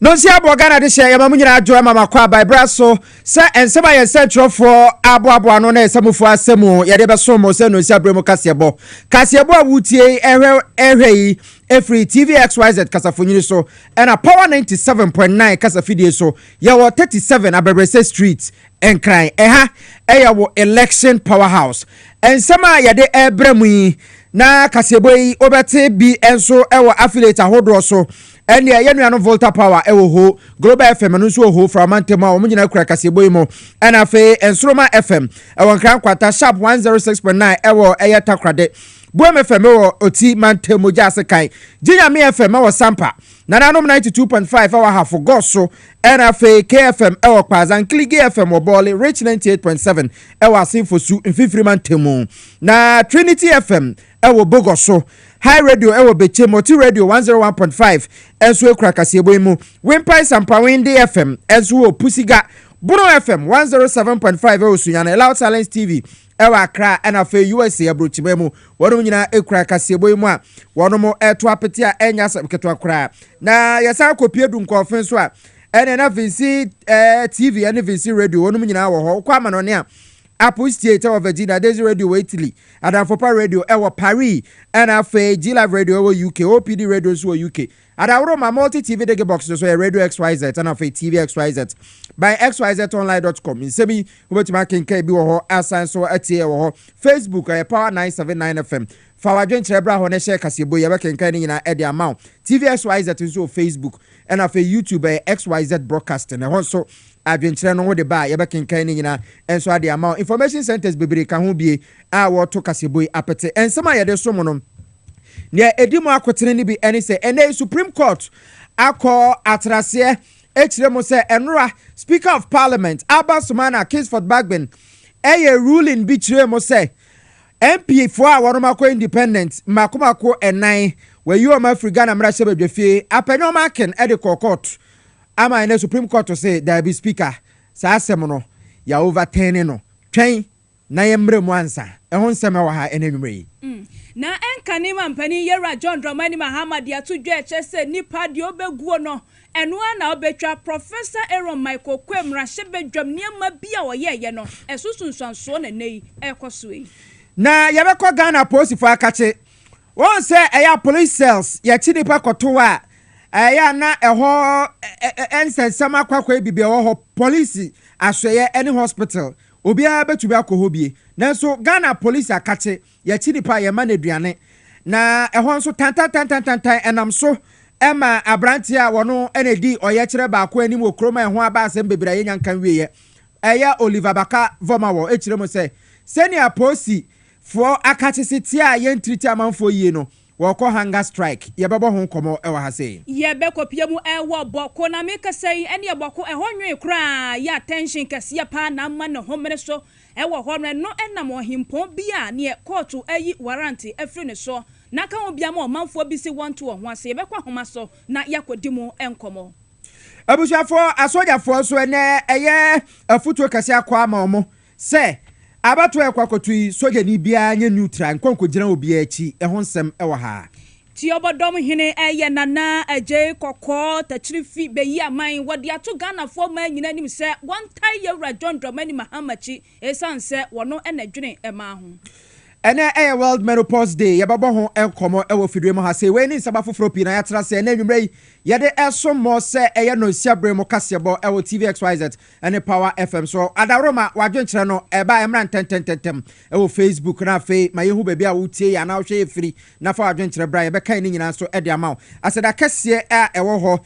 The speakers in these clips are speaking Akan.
No si abo Ghana de share yama munyina adwo mama kwa by braso se ensema ye central for abo ano na esamufo asemu ye de beso mo se no si abremu Kasiebo awutie ehwe yi every TV XYZ Kasafunyini so and a power 97.9 Kasafidie so ye wo 37 Abebrese Street enkran eya wo election powerhouse ensema ye de ebremu yi na Kasiebo yi obete bi enso ewo affiliate ahodo so and ya yenu Volta Power ewo ho Global FM anu so ho from Antema o munyina kura Kasiebo yi mo and afi Ensroma FM ewo nkran kwata sharp 106.9 ewo eya takrade Boem FM ewo oti Mantemo jase kai Jinya mi FM ewo Sampa Nananom 92.5 ewo hafo goso and afi KFM ewo Kwazan Kligi FM obole Rich 98.7 ewo asinfosu mfifiri Mantemo na Trinity FM ewo Bogoso High Radio ewo Beche Moti Radio 101.5 enso ekura Kasiebo mu Wimpai Sampa Windi FM enso Pusiga Bono FM 107.5 ewo Sunyana Loud Silence TV ewa Accra and afi USA abrochime mu wono nyina ekura Kasiebo mu a wono mo eto apete a enya sabketo akra na yesa kopie du nkofin so a ene na VC TV and VC Radio wono nyina wo ho kwa manone a Apple Theater of Virginia, Daisy Radio Italy, Adafopa Radio ewa Paris, and afe G Live Radio ewa UK, OPD Radio so UK. Adawro multi TV dege box so Radio XYZ and afe TV XYZ by xyzonline.com. In sebi ubetima kenke bi wo ho asan so atie wo ho Facebook Power 979 FM. Fawa dwenkyere bra ho ne share Kasiebo ye bekenkan ni nyina e de amount. TV XYZ so Facebook and afe YouTube XYZ broadcasting. And so adwenkyere no de ba ye bekenkan ni nyina enso ade amount. Information centers bebere ka ho bie a wo to Kasiebo apete. Ensema ye de so mo no ne edimu akotene ni bi eni se ene Supreme Court akọ atrase echiremo se enra Speaker of Parliament Abasumana Kingsford Bagbin eye ruling bi chiremo se MP for a waromako independent makomako enan we you am Africa na mra shebe dwefie apenyo maken e de court ama ene Supreme Court to say there be speaker sa asem no ya overturn no twen na yemre mu ansa ehon seme wa ha enenwumre na enkani mampani yera John Dramani Mahama dia to dwa chese nipa de obeguo no eno na obetwa Professor Aaron Michael Kwemra shebedwam niam bia wo ye no esusunsuanso na nei ekosoe na yabekọ Ghana police for akache won say eya police cells ya chinipa koto a eya na eho ensensam akwakwa bibia ho police asweye any hospital obia betubi akoho bie nanso Ghana police akache ya chinipa ya maneduane na eho nso tantan enam so ema abranti a wono enedi oye kire ba ko anim okroma eho aba asem bebira ye nyankan wiye eya Oliver Baka Vomawo echire mo say senior police for akachisi a yentriti amanfo yie no woko hunger strike yebebo ho komo e wa ha sei yebeko piemu ewo boko na meka sei ene yeboko eho nwe kra ya attention kase pa na ma ne homere so ewo ho no enam ohimpo bia ne court ayi warrant afri ne so na ka obia ma omanfo bi se want to ho ase yebeko ahoma so na yakodimu enkomo abushafo asojafo so ene eye afutu kase akwa ma omo se abato ekwakotui soja ni bia nya neutral nkonko gina obi achi ehonsem ewa ha ti obodom hene eye nana aje kokko tachirifi beyi aman wode ato Ghana fo ma nyina nim se one tie yewra John Dramani Mahama chi esanse wono enadwene ema ho ene World Menopause Day yababo ho enkomo ewo fidwe mo ha se we ni nsaba foforo pi na yatra se na nwumre ye de eso mo se eye no siabre mo Kasiebo ewo TV XYZ ene Power FM so adaroma wadwenkyere no eba emra ntententem ewo Facebook na fe ma yehu bebia wo tie ya na wo hwe free na fa wadwenkyere bra ye be kan ni nyina so ede amaw aseda kase ewo ho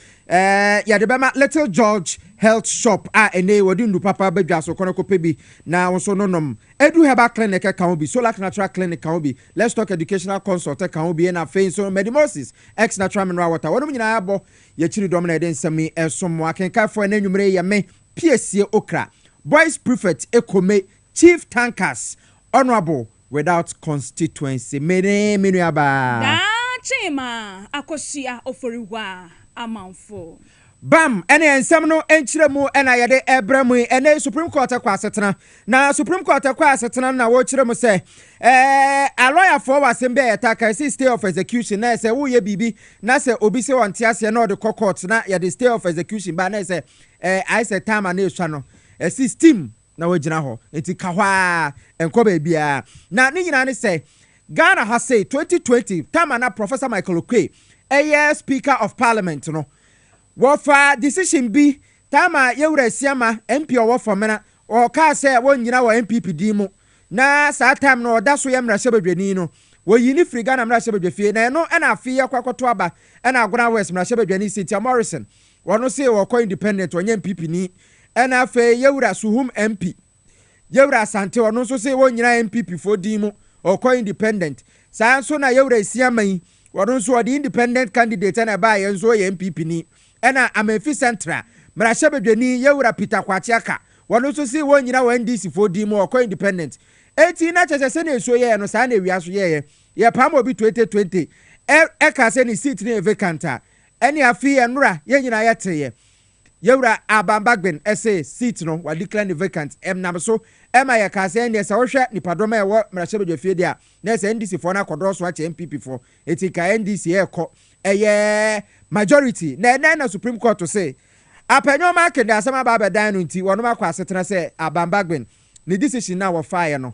ya de bema Little George Health Shop ene wodi ndu papa badwa so kono kopebi na wo so nonom edu heba clinic kan bi solar natural clinic kan bi let's talk educational consult kan bi na fe so medimosis ex natural mineral water wonum nyina abo ye chiri dom na eden sami esomo akenka fo na nwumre ye me piesie okra boys prefect ekome chief tankers honorable without constituency menu aba da chima akosia oforiwa amanfo bam ene ensem no enchire mu ena yede ebramu ene Supreme Court kwa asetena na Supreme Court kwa asetena na wo chire mu se a lawyer for wasem be yetaka si stay of execution na se wo ye bibi na se obi se wonte ase na ode court na yede stay of execution ba na se I say time na ehwa no system na wagina ho enti kahwa enko ba bia na ni nyina ne se Ghana has say 2020 time na Professor Michael Okwe Speaker of Parliament no wofa decision bi tama yewura siama MP owo fomena o ka se won nyina wo MPP di mu na sa time no da so yemra shebedwani no wo yini free Ghana mra shebedwafie na no na afie yakwakoto aba na agona west mra shebedwani Cynthia Morrison wono se wo ko independent onye MPP ni na afi yewura Suhum MP yewura Asante wono so se won nyina MPP fo di mu o ko independent sa so na yewura siama yi wono so the independent candidate na ba yenzo ye MPP ni ena Amefi Central mrashebedwani yewura Peter Kwachiaka wono so si won nyina wa NDC fo di mu okọ independent eti na chese na eso ye no sa na ewiaso ye pam obi 2020 ka se ni seat na vacant eni afi ye nura ye nyina ye teye yewura Abambagben ese seat no wa declare vacant nam so ema ye ka se ni se wo hwe nipadoma ye wo mrashebedwafie dia na se NDC fo na kodro so ache MPP fo eti ka NDC ye kọ eye majority na Supreme Court to say apanyo ma kende asema ba bedan no nti wono makwa asetena say Abambagben ni decision na wo fire no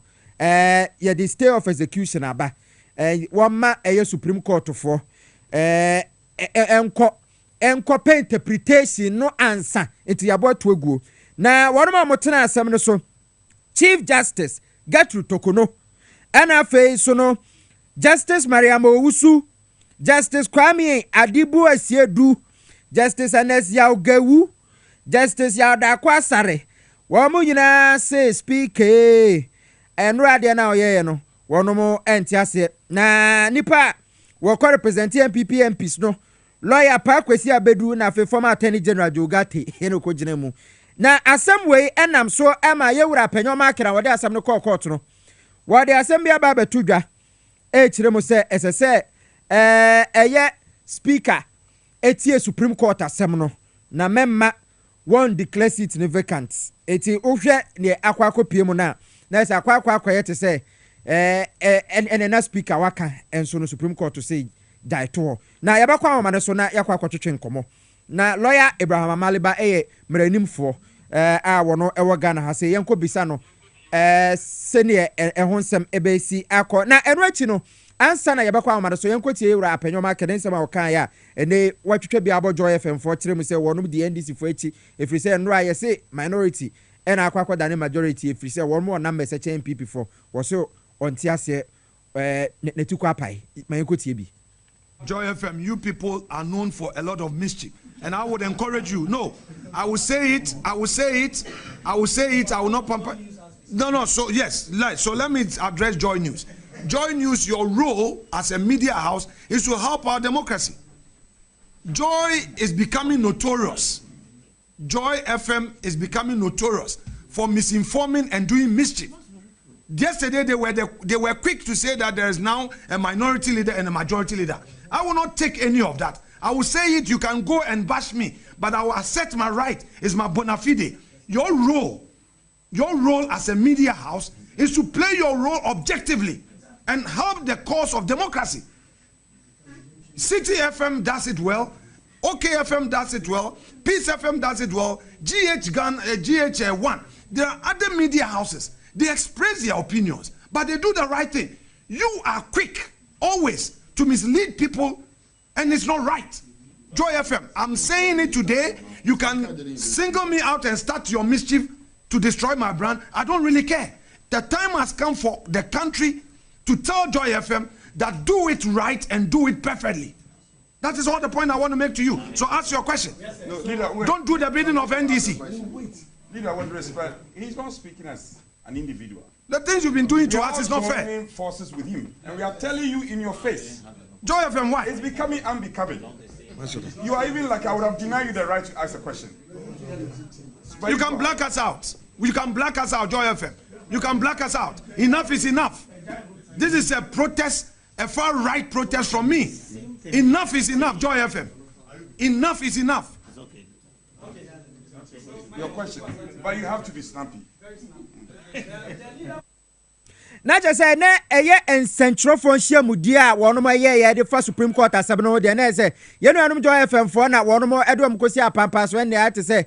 ye the stay of execution aba won eye Supreme Court for enko pay interpretation no answer nti yabo to aguo na wono ma motena asem no so Chief Justice Gertrude Tokono ana fe so no Justice Mariam Owusu Justice Kwame Adibu Asiedu, Justice Anes Yaugewu, Justice Yaudakwa Sare, Wamu yina say speak enrade na oye no, wono mo entiase na nipa wako represent MPP MPs no, lawyer pa Kwesi Abedu na fe former Attorney General Jogate eno ko gina mu. Na asem we enam so ema yewura panyo makira wode asem no court no. Wode asem bia ba betudwa kire mo se esese eye speaker etie Supreme Court asem no na memma won declare seat ne vacant eti ohwe ne akwakopie mu na se akwakwa te se na speaker waka enso no Supreme Court to say die to na yabakwa amama ne so na yakwakotwetwe nkomo na lawyer Abraham Amaliba mranimfo a wono ewo Ghana ha se yenko bisa no sene ehonsem ebesi akọ na enwachi no ansa na yebakwa amado so yenkotie ewura apanyo ma keden sema okan ya ene watwetwe bia abojo FM for kire mu se wonum the NDC for echi efiri se nra ye se minority ena akwakwa dane majority efiri se won mo na message MPP for wo so onti ase netuko apai ma yenkotie bi Joy FM, you people are known for a lot of mischief, and I would encourage you. No, I will say it. I will say it. I will say it. I will not pamper. No. So yes, so let me address Joy News. Joy News, your role as a media house is to help our democracy. Joy is becoming notorious. Joy FM is becoming notorious for misinforming and doing mischief. Yesterday they were quick to say that there is now a minority leader and a majority leader. I will not take any of that. I will say it, you can go and bash me, but I will assert my right. It's my bona fide. Your role as a media house is to play your role objectively and help the cause of democracy. City FM does it well, OKFM does it well, Peace FM does it well, GH1. There are other media houses. They express their opinions, but they do the right thing. You are quick, always, to mislead people, and it's not right. Joy FM, I'm saying it today. You can single me out and start your mischief to destroy my brand. I don't really care. The time has come for the country to tell Joy FM that do it right and do it perfectly. That is all the point I want to make to you. So ask your question. No, leader, don't do the bidding of NDC. Wait. Leader, with respect, he's not speaking as an individual. The things you've been doing to us is not fair. We are joining forces with him, and we are telling you in your face. Joy FM, why? It's becoming unbecoming. You are even like I would have denied you the right to ask a question. You can black us out. You can black us out, Joy FM. You can black us out. Enough is enough. This is a protest, a far right protest from me. Enough is enough, Joy FM. Enough is enough. Your question. But you have to be snappy. na just say na eye ensentropho nhia mudi a wonom eye de fa Supreme Court asem no de na say ye no anom joy FM fo na wonom edom kosi apampa so na ate say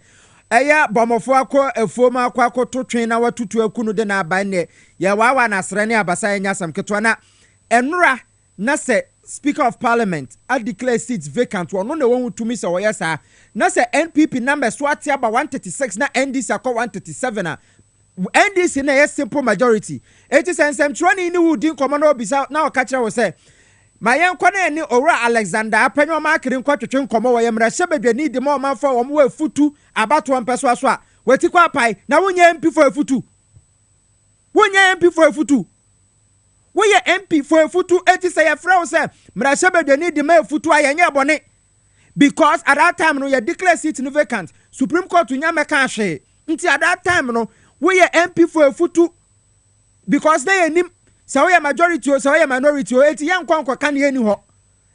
eye bomofo akọ efuom akọ to twen na watutu akunu de na aban ne ye wawa na asre ne abasa nya asem keto na enura na say Speaker of Parliament I declare seats vacant wono na won tumi say woyɛ saa na say NPP numbers so ate aba 136 na NDC akọ 137 na NDC na yes simple majority. It is ensem ni wudi komo na obisa na okachira wo say mayen kwa na ni owura Alexander apanyo makiri nkwa twetwe komo wo yemra hyebedwani de ma omanfa wo mo afutu abato mpeso aso a wati kwa pai na wonye MP for afutu wonye MP for afutu woye MP for afutu eti say yefra wo say mra hyebedwani de ma afutu ayenye bone because at that time no ye declare seat no vacant Supreme Court nya meka hwe nti at that time no we are MP for a futu because they nim so we majority or so we minority or eti yankwa kan ye ni ho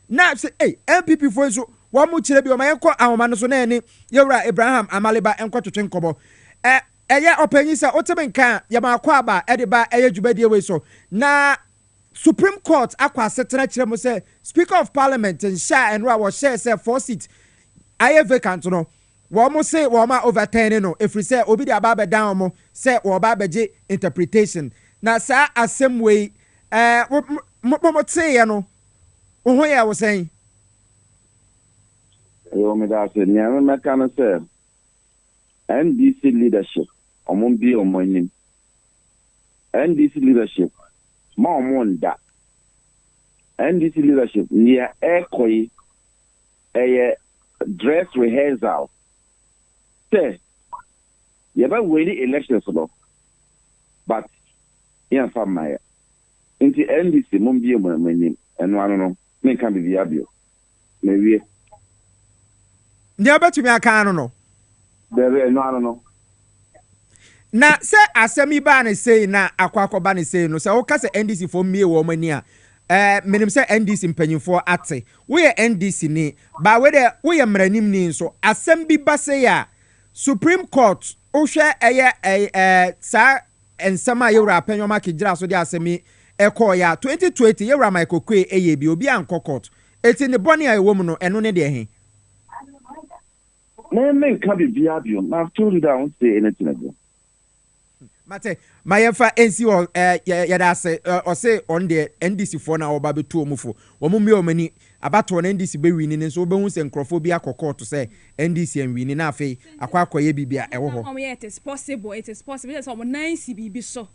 na say hey MPP for so wo mu kire bi o mayenko ahoma no so na ni yewura Abraham Amaleba enko twetwe nkobo eye opanyi say otemenka ye ma akwa aba e de ba eye djubadie we so na Supreme Court akwa setena kire mo say Speaker of Parliament nsha enra wo share say 4 seats aye vacant no wo say wo ma overturn no efri say obi de aba down mo say wo ba beje interpretation na sa asem we mo say ya no wo ya wo say yo me da say nya me kan say NDC leadership omon bi omonim NDC leadership ma omon da NDC leadership near ekoi dress rehearsal say you ever win elections no but yeah from my into NDC mumbi monim eno ano no me kan be biabio me wie ndia betumi aka ano no there eno ano no na say asemi ba na say na akwakoba na say no say wo ka say NDC for mie wo mani a menim say NDC mpanyimfo ate we NDC ni ba we de we mranim ni so asem bi ba say ya Supreme Court ohwe eye sa ensema yewra apanyoma kigira so de asemi ekọ ya 2020 yewra Michael Kwe eye bi obi anko court eti ne boni a ewo mu no eno ne de he me can be biabio I've told you that I won't say anything again mate mayefa ensi o yada say o say on the NDC for na oba betu omufo wo mu me omani abato na NDC be wini nso obehu se nkrofo bi akokọ to say NDC en wini na afei akwakoye bibia ewo ho it is possible so mo nansi bibi so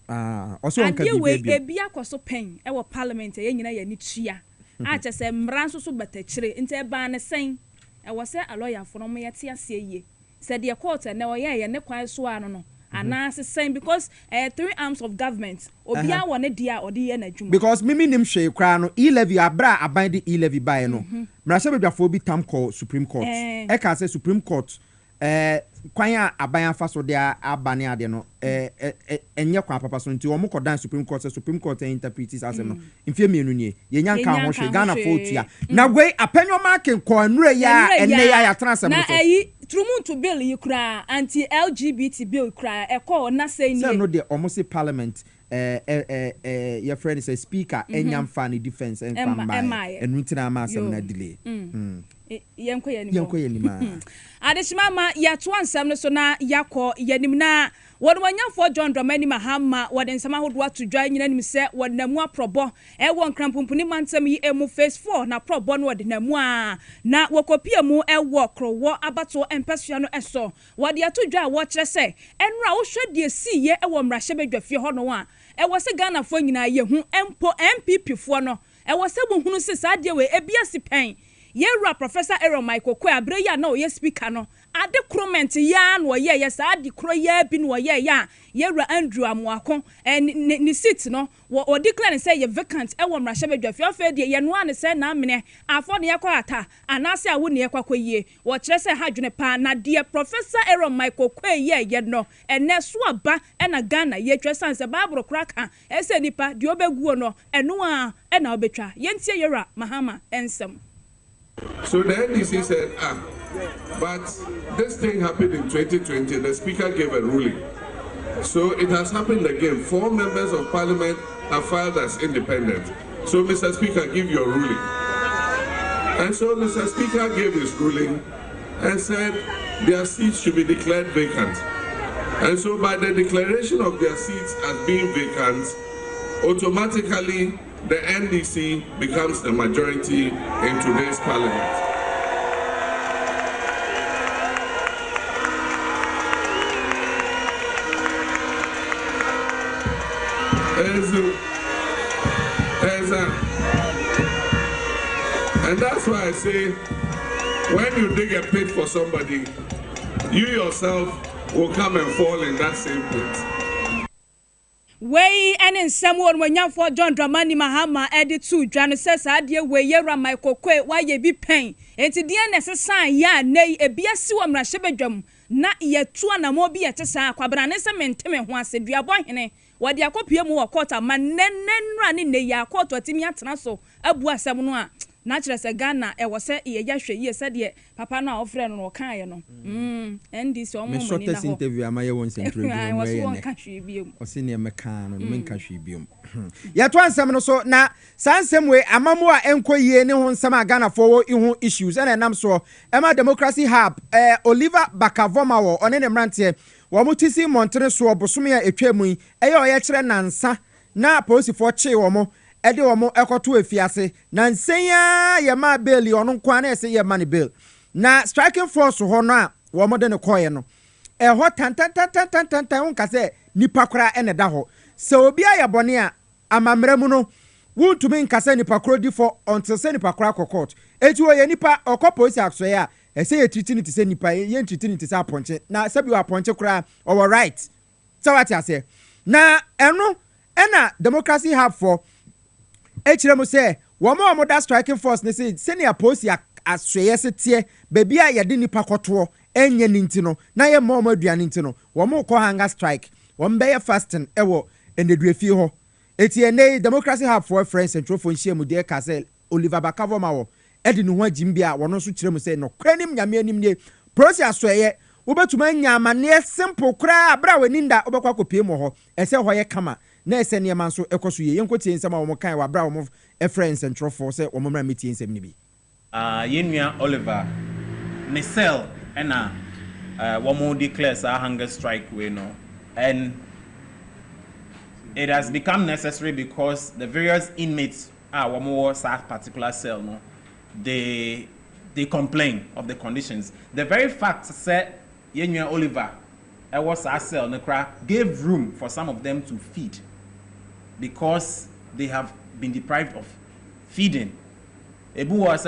o so onka bibia ebi akoso pen e wo parliament ye nyina ya ni tua a che se mran so batachire nte e ba ne sen e wo se a lawyer for no mo yete ase ye se de court na wo ye ne kwan so ano no anase sen because 3 arms of government obia wone dia odi ye na dwuma because mimi nim hwe kra no e-levy abra aban de e-levy bae no mrasha bedwafo bi tam call Supreme Court e ka say Supreme Court kwan a aban afa so de abane ade no enye kwan papa so nti wo mo kodan Supreme Court say Supreme Court interprets asem no mfie mienu nie ye nyanka ho hwe Ghana for tua na gwe apanyo marking ko anure ya enne ya transem no na ayi trumuntu bill yikra anti LGBT bill kra ekọ na say ni no de almost parliament your friend is a speaker enyam fa ni defense and family enuntina ma asem na delay yenko yanima adeshima ma ya to ansam no so na yakọ yanim na wodwanyafo John Dramani Mahama woden sama hodo to dwan nyina nim se wonamu aprobo e won krampumpuni mantem yi emu phase 4 na probo no wodenamu a na wokopia mu e wo krowo abato empesua no eso wode ato dwa wo kire se enra wo hwede si ye e wo mrahye bedwafie ho no a e wo se Ghana fo nyina ye hu empo MPP fo no e wo se bo hunu se sa de we ebia si pen yewra Professor Aaron Michael Kwe abreya na o ye speaker no ade crement ya na o ye ye sa ade kro ya bi na o ye ya yewra Andrew Amuakon ni seat no o declare say ye vacant e wo mrahye bedwafie afa de ye no an say na amene afo ne yakwa ata anase awo ne yakwa ye wo kire say hadwene pa na de Professor Aaron Michael Kwe ye no ene so aba e na Ghana ye twa sanse Bible kraka e se nipa de obeguo no eno a e na obetwa ye ntie yewra Mahama ensem. So the NDC said, But this thing happened in 2020. The speaker gave a ruling. So it has happened again. 4 members of parliament have filed as independent. So Mr. Speaker, give your ruling. And so Mr. Speaker gave his ruling and said their seats should be declared vacant. And so by the declaration of their seats as being vacant, automatically the NDC becomes the majority in today's parliament. And that's why I say, when you dig a pit for somebody, you yourself will come and fall in that same pit. Way and in someone when young for John Dramani Mahama added to Jan says, I dear way, yera my coque, why ye be pain. And to the necessary, ya, nay, a beer suam rashebedum, not yet 2 and more be at a sa, quabranessa mentime once said, we are boy in what ya copia more quarter, man, nen running the ya quarter timiatanaso, a bois samoa. Natural as a Ghana, I was said, ye said, ye, Papa now, friend or kind, and this almost shortest interview. I once interviewed one country view or senior McCann or main country view. Yet one summer so now, some way, a mamma enquiry, no one summer Ghana for you issues, and I'm so Emma Democracy Hub, Oliver Bakavoma on any rantier, Wamutisi Monteneso, Bosumia, a tremui, a yatra nansa, na posi for che omo. Ede omo ekoto efiase na nsenya ye ma bail ono kwane ese ye money bill na striking force ho no a wo mo de ne koye no ho tan unka se nipa kora ene da ho se obi aye bone a amamra mu no wuntumi nka se nipa kora di for until se nipa kora court eti wo ye nipa okoposi akso ye a ese ye treaty se nipa ye treaty se aponche na se bi wa aponche kora our right so what you say na eno democracy have for Echiremu say, Wamo that striking force, they say, senior post ya as tie, baby, I didn't pacoto, enye nintino, na ye momo dianintino, Wamo ko hanga strike, one bay fasting, ewo, and the drefiho. Etienne, democracy have 4 friends and trophy shame dear Castle, Oliver Bacavomao, Edinu Jimbia, one also chiremu say, no crenim yamianim, prosia swaye, Uber to manya man, simple cra, braweninda, Obako Pimo, and say why kama. Na esenia man so ekoso ye yenkoti nsema wo kan wa bra wo friends and trofo say wo mra meeting nsem ni bi yenua Oliver Nisel ena wo mo declares a hunger strike we no, and it has become necessary because the various inmates wo mo that particular cell no, they complain of the conditions. The very fact said yenua Oliver was a cell no cra gave room for some of them to feed, because they have been deprived of feeding. Ebu was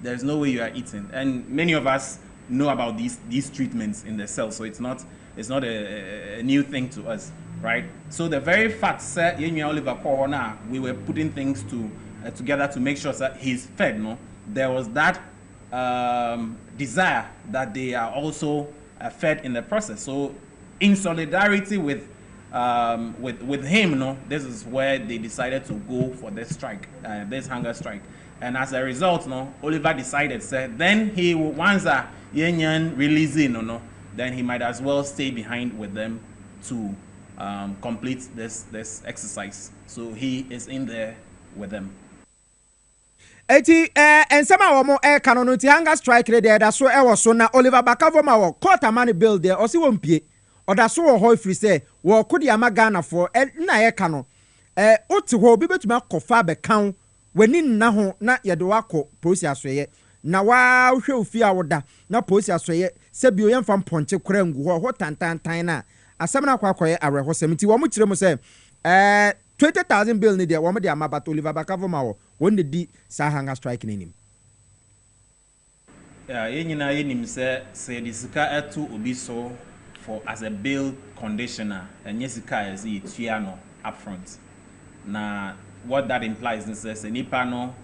there's no way you are eating, and many of us know about these treatments in the cell, so it's not a new thing to us, right? So the very fact that Oliver Corona, we were putting things together to make sure that he's fed. No, there was that desire that they are also fed in the process. So in solidarity with him, no, this is where they decided to go for this strike, this hunger strike. And as a result, no, Oliver decided, said, then he once a union releasing, no, then he might as well stay behind with them to complete this exercise. So he is in there with them. Eti ensema wo mo canon ti hunger strike there da so e wo so na Oliver Bakavoma wo court amani bill there o si wo mpie o da so wo ho free say wo kodi ama Ghana for na ye canon oti ho bi betuma kofa be kan wani nna ho na ye de wako police asoye na wa hwe ofi a woda na police asoye se bi o yemfa mponche kora ngu ho tantantan na asem na kwakoye areho semti wo mo kire mo say 20,000 bill ni there wo mo de ama but Oliver Bakavoma wo when the di sa hunger strike in him. Yenyina yenim say the sika etu obi so for as a bail conditioner, and yesika is ituano upfront. Na what that implies is say nipa no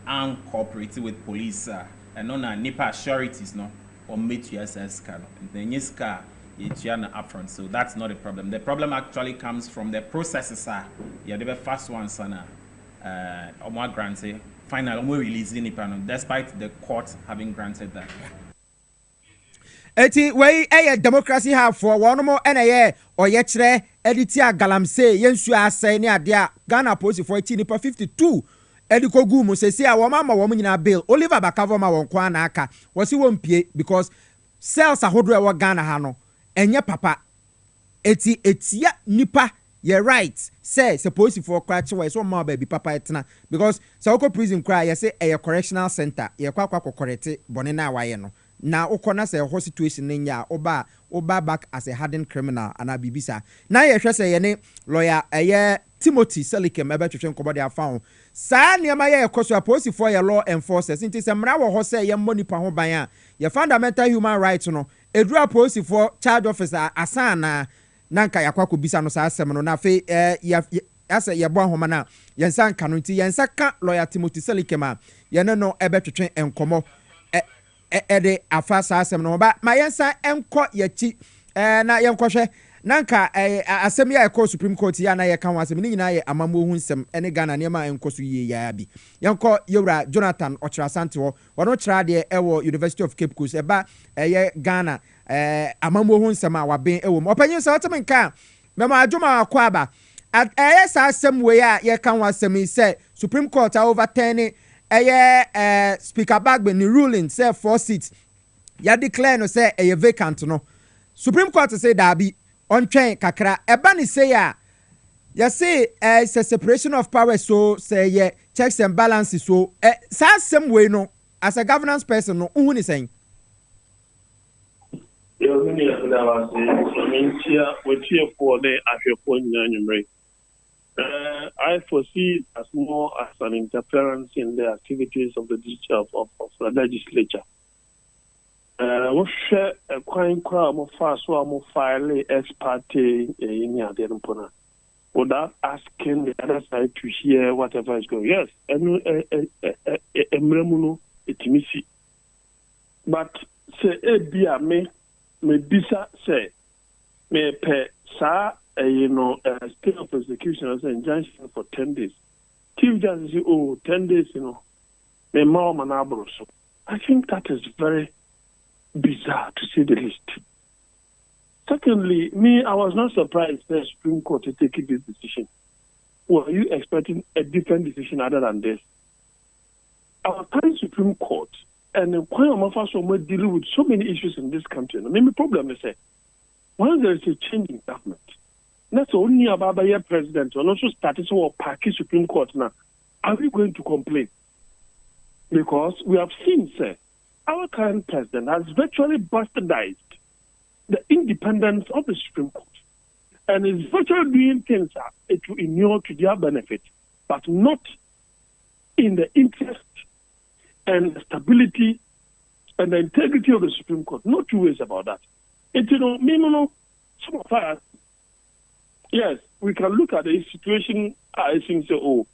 and cooperating with police and no nipa sureties no or meet USS no. Then yesika ituano upfront, so that's not a problem. The problem actually comes from the processes yeah, the first ones Omwa granted, finally, Omwa releasing it, despite the court having granted that. Eti wey democracy have for one more na or yetre editia galamse yensu asai ne ade a Ghana police for 52 ediko gu mu sesi a wo mama wo nyina bill Oliver Bakavo ma won kwa na aka wo si won pie because cells ahodo e wo Ghana ha no enye papa eti etia nipa ye right say police for cry che so ma ba bi papa etna because say wo prison cry ye say a correctional center ye kwa correct bone na waye no na ukona say ho situation nya oba back as a hardened criminal ana bibisa na ye hwe say ye ne lawyer Timothy Selikem ebe twetwe nkobo de afa saa niema ye ekoso apolice for ye law enforcers nti se mra wo ho say ye monipa ho ban a ye fundamental human rights no edura police for charge officer asana nanka yakwa ko bisa no saa asem no na fe asa ye bo ahoma na ye nsa nka no nti ye nsa ka lawyer Timothy Selikem a ye no ebe twetwe enkomo ede afa saa asem no ba ma yensa enko yachi na yenkwohwe nanka asem ya ekọ Supreme Court ya na ye kan wasem ni nyina ye amamo hu nsem ene Ghana ne ma enko so ye ya bi yenko yewra Jonathan Ochirasante wo wono kira de ewo University of Cape Coast eba ye Ghana amamo hu nsem a waben ewo opanyin so otem nka mema adwuma akwa aba sa asem we ya ye kan wasem say Supreme Court overturn Speaker Bagbe ni ruling say 4 seats ya declare no say vacant no Supreme Court say dabi on train kakra eba ni say ya say it's a separation of powers so say checks and balances so sa same way no as a governance person no unhu ni saying yo ni na wa say mentia wetie for the ahwepo nyanyumre I foresee as more as an interference in the activities of the Judicial of the legislature. What share a crime crowd fast or file ex parte in the without asking the other side to hear whatever is going. Yes, and but say a me bisa say me pe sa state of execution as an injunction for 10 days. Chief Justice say, 10 days, me mom and so. I think that is very bizarre to say the least. Secondly, I was not surprised the Supreme Court to take this decision. Were you expecting a different decision other than this? Our current Supreme Court and the Queen of us are dealing with so many issues in this country. I mean, the problem is that when there is a change in government, that's only about the president and also started to Pakistan Supreme Court now. Are we going to complain? Because we have seen, sir, our current president has virtually bastardized the independence of the Supreme Court and is virtually doing things to inure to their benefit, but not in the interest and the stability and the integrity of the Supreme Court. No two ways about that. Some of us, yes, we can look at the situation and say,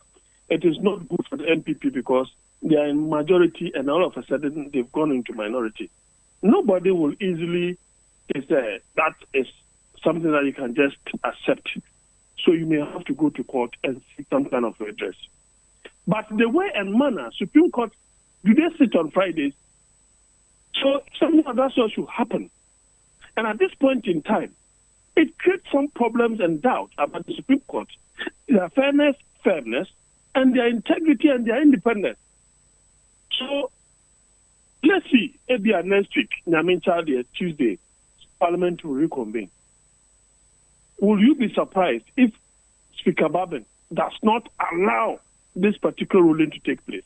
it is not good for the NPP because they are in majority and all of a sudden they've gone into minority. Nobody will easily say that is something that you can just accept. So you may have to go to court and seek some kind of redress. But the way and manner, Supreme Court, do they sit on Fridays? So something like that should happen. And at this point in time, it creates some problems and doubt about the Supreme Court, their fairness, and their integrity and their independence. So let's see, maybe next week, Tuesday, Parliament will reconvene. Will you be surprised if Speaker Babin does not allow this particular ruling to take place?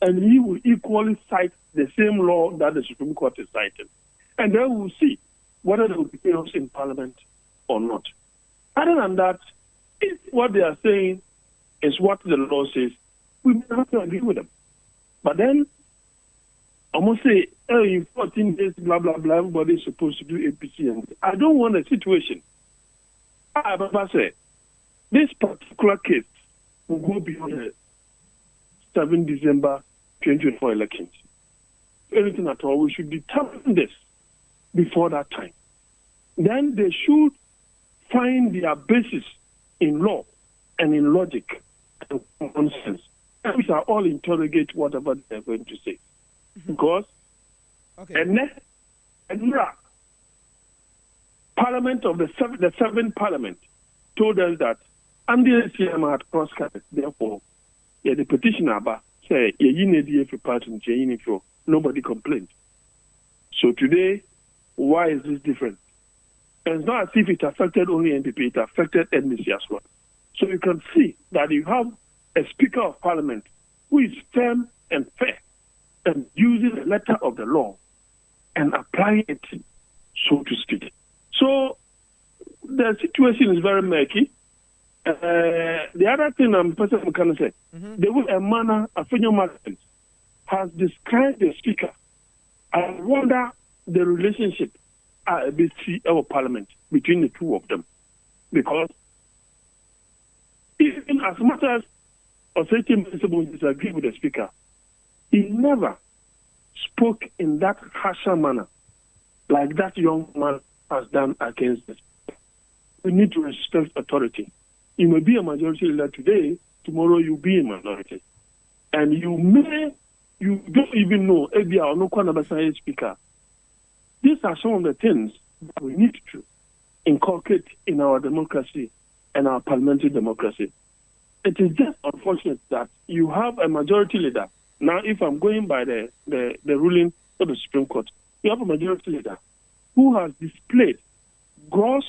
And he will equally cite the same law that the Supreme Court is citing. And then we'll see whether there will be chaos in Parliament or not. Other than that, if what they are saying is what the law says, we may have to agree with them. But then, I must say, in 14 days, blah, blah, blah, everybody is supposed to do APC. And I don't want a situation. I say, this particular case will go beyond the 7 December 2024 elections. Anything at all, we should determine this before that time. Then they should find their basis in law and in logic and common sense. And we shall all interrogate whatever they're going to say. Because and Parliament of the seventh Parliament told us that Andy CM had cross-cut. Therefore, the petitioner say nobody complained. So today, why is this different? And it's not as if it affected only NPP, it affected NDC as well. So you can see that you have a Speaker of Parliament who is firm and fair and using the letter of the law and applying it, so to speak. So the situation is very murky. The other thing I'm personally going to say, the way a manner Afenyo Martins has described the Speaker, I wonder the relationship between our Parliament, between the two of them. Because even as much as Osei Mensah disagreed with the Speaker, he never spoke in that harsher manner like that young man has done against us. We need to respect authority. You may be a majority leader today, tomorrow you'll be a minority. And you don't even know maybe or no Kwanabasa Speaker. These are some of the things that we need to inculcate in our democracy and our parliamentary democracy. It is just unfortunate that you have a majority leader. Now, if I'm going by the ruling of the Supreme Court, you have a majority leader who has displayed gross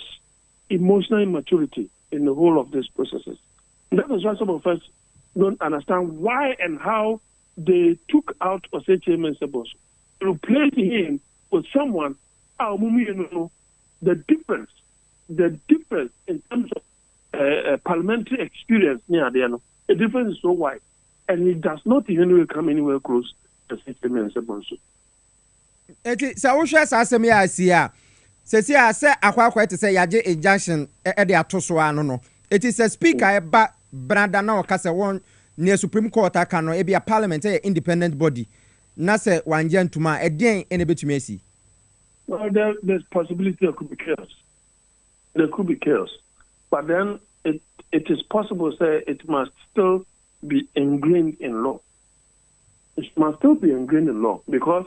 emotional immaturity in the whole of these processes. And that is why some of us don't understand why and how they took out Osei Mensah, replacing him with someone, the difference in terms of parliamentary experience near the difference is so wide. And it does not even come anywhere close to Osei Mensah. So we share some here. Say akwa to say yaje injunction e de atoso ano no. It is a speaker eba branda na okase won near Supreme Court aka no e be a parliament e independent body. Na say wanje ntuma e den ene betumi asi. Well, there's possibility there could be chaos. There could be chaos. But then it is possible say it must still be ingrained in law. It must still be ingrained in law because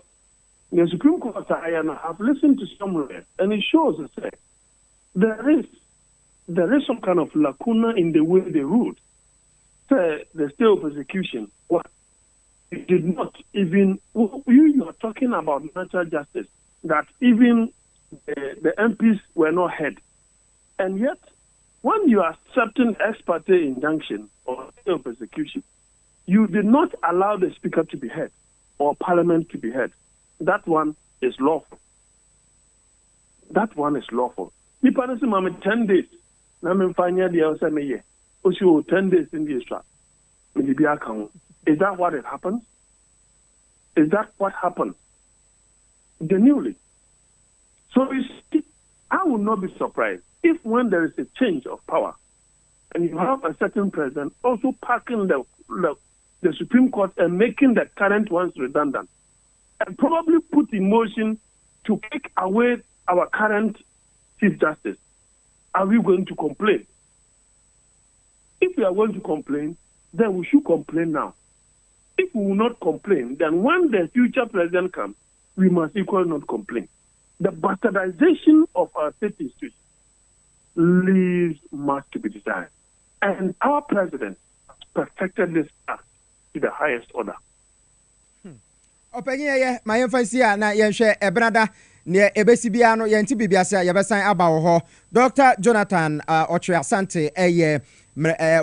the Supreme Court I have listened to somewhere, and it shows that there is some kind of lacuna in the way they ruled. Say the state of persecution, what it did not even you are talking about natural justice that even the MPs were not heard, and yet when you are accepting ex parte injunction or state of persecution, you did not allow the Speaker to be heard or Parliament to be heard. That one is lawful. That one is lawful. Me parents mama 10 days. Na me fanya the outside me ye. Oshi 10 days in the extra. Is that what it happens? Is that what happens? Genuinely. So you see, I would not be surprised if when there is a change of power and you have a certain president also packing the Supreme Court and making the current ones redundant. And probably put in motion to take away our current Chief Justice. Are we going to complain? If we are going to complain, then we should complain now. If we will not complain, then when the future president comes, we must equally not complain. The bastardization of our state institutions leaves much to be desired. And our president perfected this act to the highest order. Openye ye ma yemfansia na yenhwe ebrada ne ebesibia no yenti bibiasa yebesan aba wo ho Dr. Jonathan Ochre Asante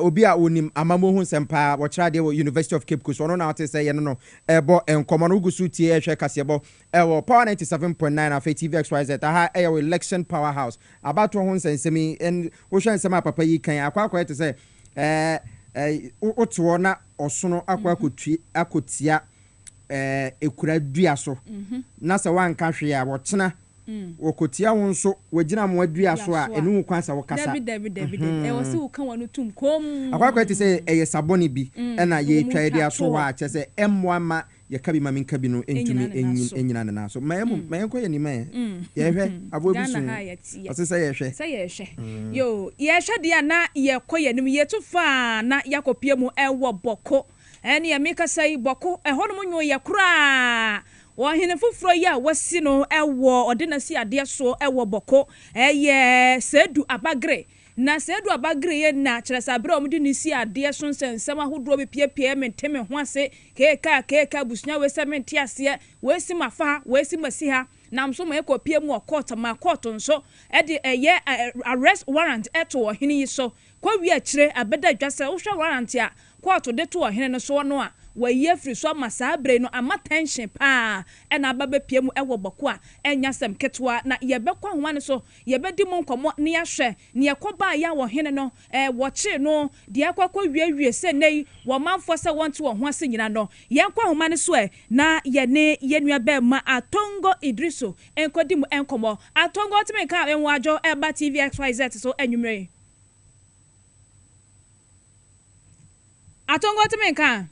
obi a onim amamohu sempa wo kira de University of Cape Coast ono na wote say ye no ebo enkomo no gusu tie ehwe Kasiebo wo Power 97.9 afa TVXYZ aha wo election powerhouse about ho nsensemi en wo hwe nsema papa yi kan akwa te say oto na osono akwa akotia ekura dua so na se wanka hwe ya wotena wokotia won so wagina mo adua so a enu kwansa wo kasa David wo se wo kan wonu tumkom akwa te say eye saboni bi na ye twa dia so wa che say emwa ma ye kabi ma min kabi no entumi enyina na so mayen ko ye ni me ye hwe abobisu asesa ye hwe say ye hwe yo ye hwe dia na ye koye nim ye tufa na yakopie mu ewo boko ene ye meka say boko ehono nwo ye kura wo hene foforo ya wasi no ewo odinasi ade so ewo boko eye sedu abagre na sedu abagre ye na kyeresa bra omdi ni si ade so nsensem ahodro be piepie menteme ho ase keka busunya we sementi ase we si mafa we si masiha na mso mo ekopie mu court ma court nso e de eye arrest warrant eto hene yi so kwa wi akire abeda dwase wo hwa warrant a court de to hene no so no a waye free so masabre no ama tension pa e na baba pie mu ewo boko a enya sem ketwa na ye bekwa hwane so ye bedi mu nkomo ne ya hwe ne ye koba ya wo hene no wo chi no de akwakwa wie se nei wo manfo se won to ho ase nyina no ye kwa homa ne so na ye ne ye nua ba ma atongo idriso enkodi mu enkomo atongo otime ka enwo ajo eba tv xyz so enwumre atongo otime ka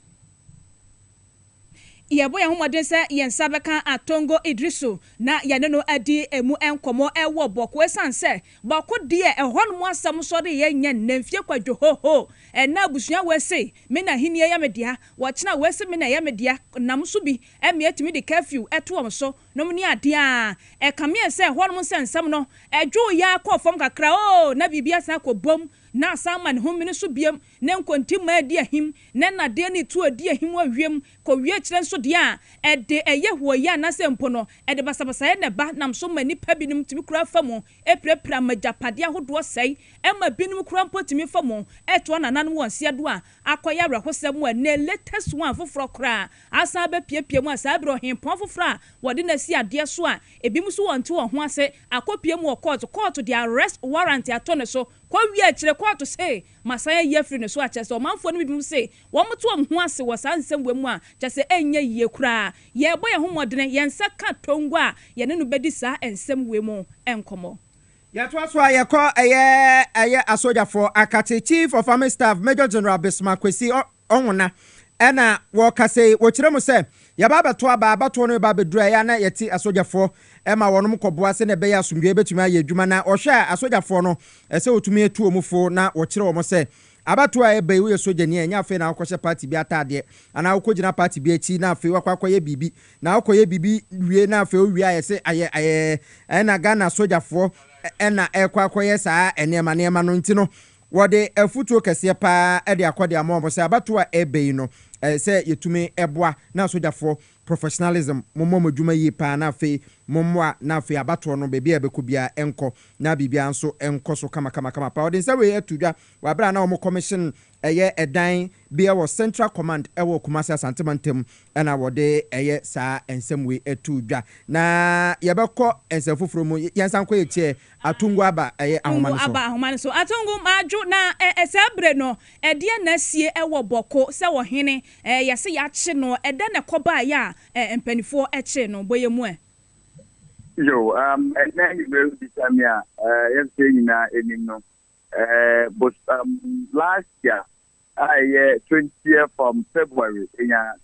yeboya homode se yensa beka atongo idriso na yane no adi emu enkomo ewo boko esanse boko de ehonmo asam so de yenye nemfie kwadwo ho na abusua wese me na hinie ya media wo kina wese me na ya media nam so bi eme atimi de curfew eto so no mni ade a ekame se ehonmo sensam no edwo ya akofom kakra na bibia sa kobom na saman homini so biem na nkontima adi ahim na de ni tu adi ahim awiem ko wie kire so de a ede eye huoya na sempo no ede basabasa na ba nam so mani pa binim timi kura famo eprepra majapade ahodo sei ema binim kura mpotimi famo eto na nanom wonse do a akoya rehosem wa na latest one foforo kura asa ba piepie mu asa bro hempon foforo wode na si ade so a ebim so wonte wo ho ase akopie mu court the arrest warrant atone so kwa wi akire court say masaya ye free ne so achese o manfo ne bibim say wo moto am ho ase wo sansem wemu a chese enye ye kura ye boye homodene ye nsa ka tongo a ye ne no bedi sa ensem wemu enkomo ya to aso aye ko eye asoja for akate chief of army staff Major General Bismarck Kwesi onwona ena wo kase wo kire mu se ya baba to abato no baba dura ya na yeti asojafo ema wonom koboa se ne be ya asumdwe betumi aye adwuma na ohwa asojafo no ese otumi etu omufo na wo kire wo mo se abato a ebe wo soja ni enya afi na akwhye party bi atade ana akogina party bi achi na afi wakwakoye bibi na akoye bibi wie na afi owie ayese aye na Ghana sojafo ena ekwakoye saa enema no ntino wode afutuo kese pa ede akode amom se abato a ebe no se yetumi eboa na sojafo professionalism mommo madwuma yi pa na afi mommo na afi abato no bebi ebekubia enko na bibia nso enko so kama pa wode se we atudwa wabra na omo commission eye edan bia wo central command ewo Kumasi Asantemantem na wode eye saa ensemwe atudwa na yebekọ ensefoforo mu yansanko yetie atungu aba eye ahomane so atungu maju na esebre no ede na sie ewo boko se wo hene yase ya chi no ede na koba ya empanifo echi no boyemu yo and then you will be samia saying na enim no but last year 20th from February in a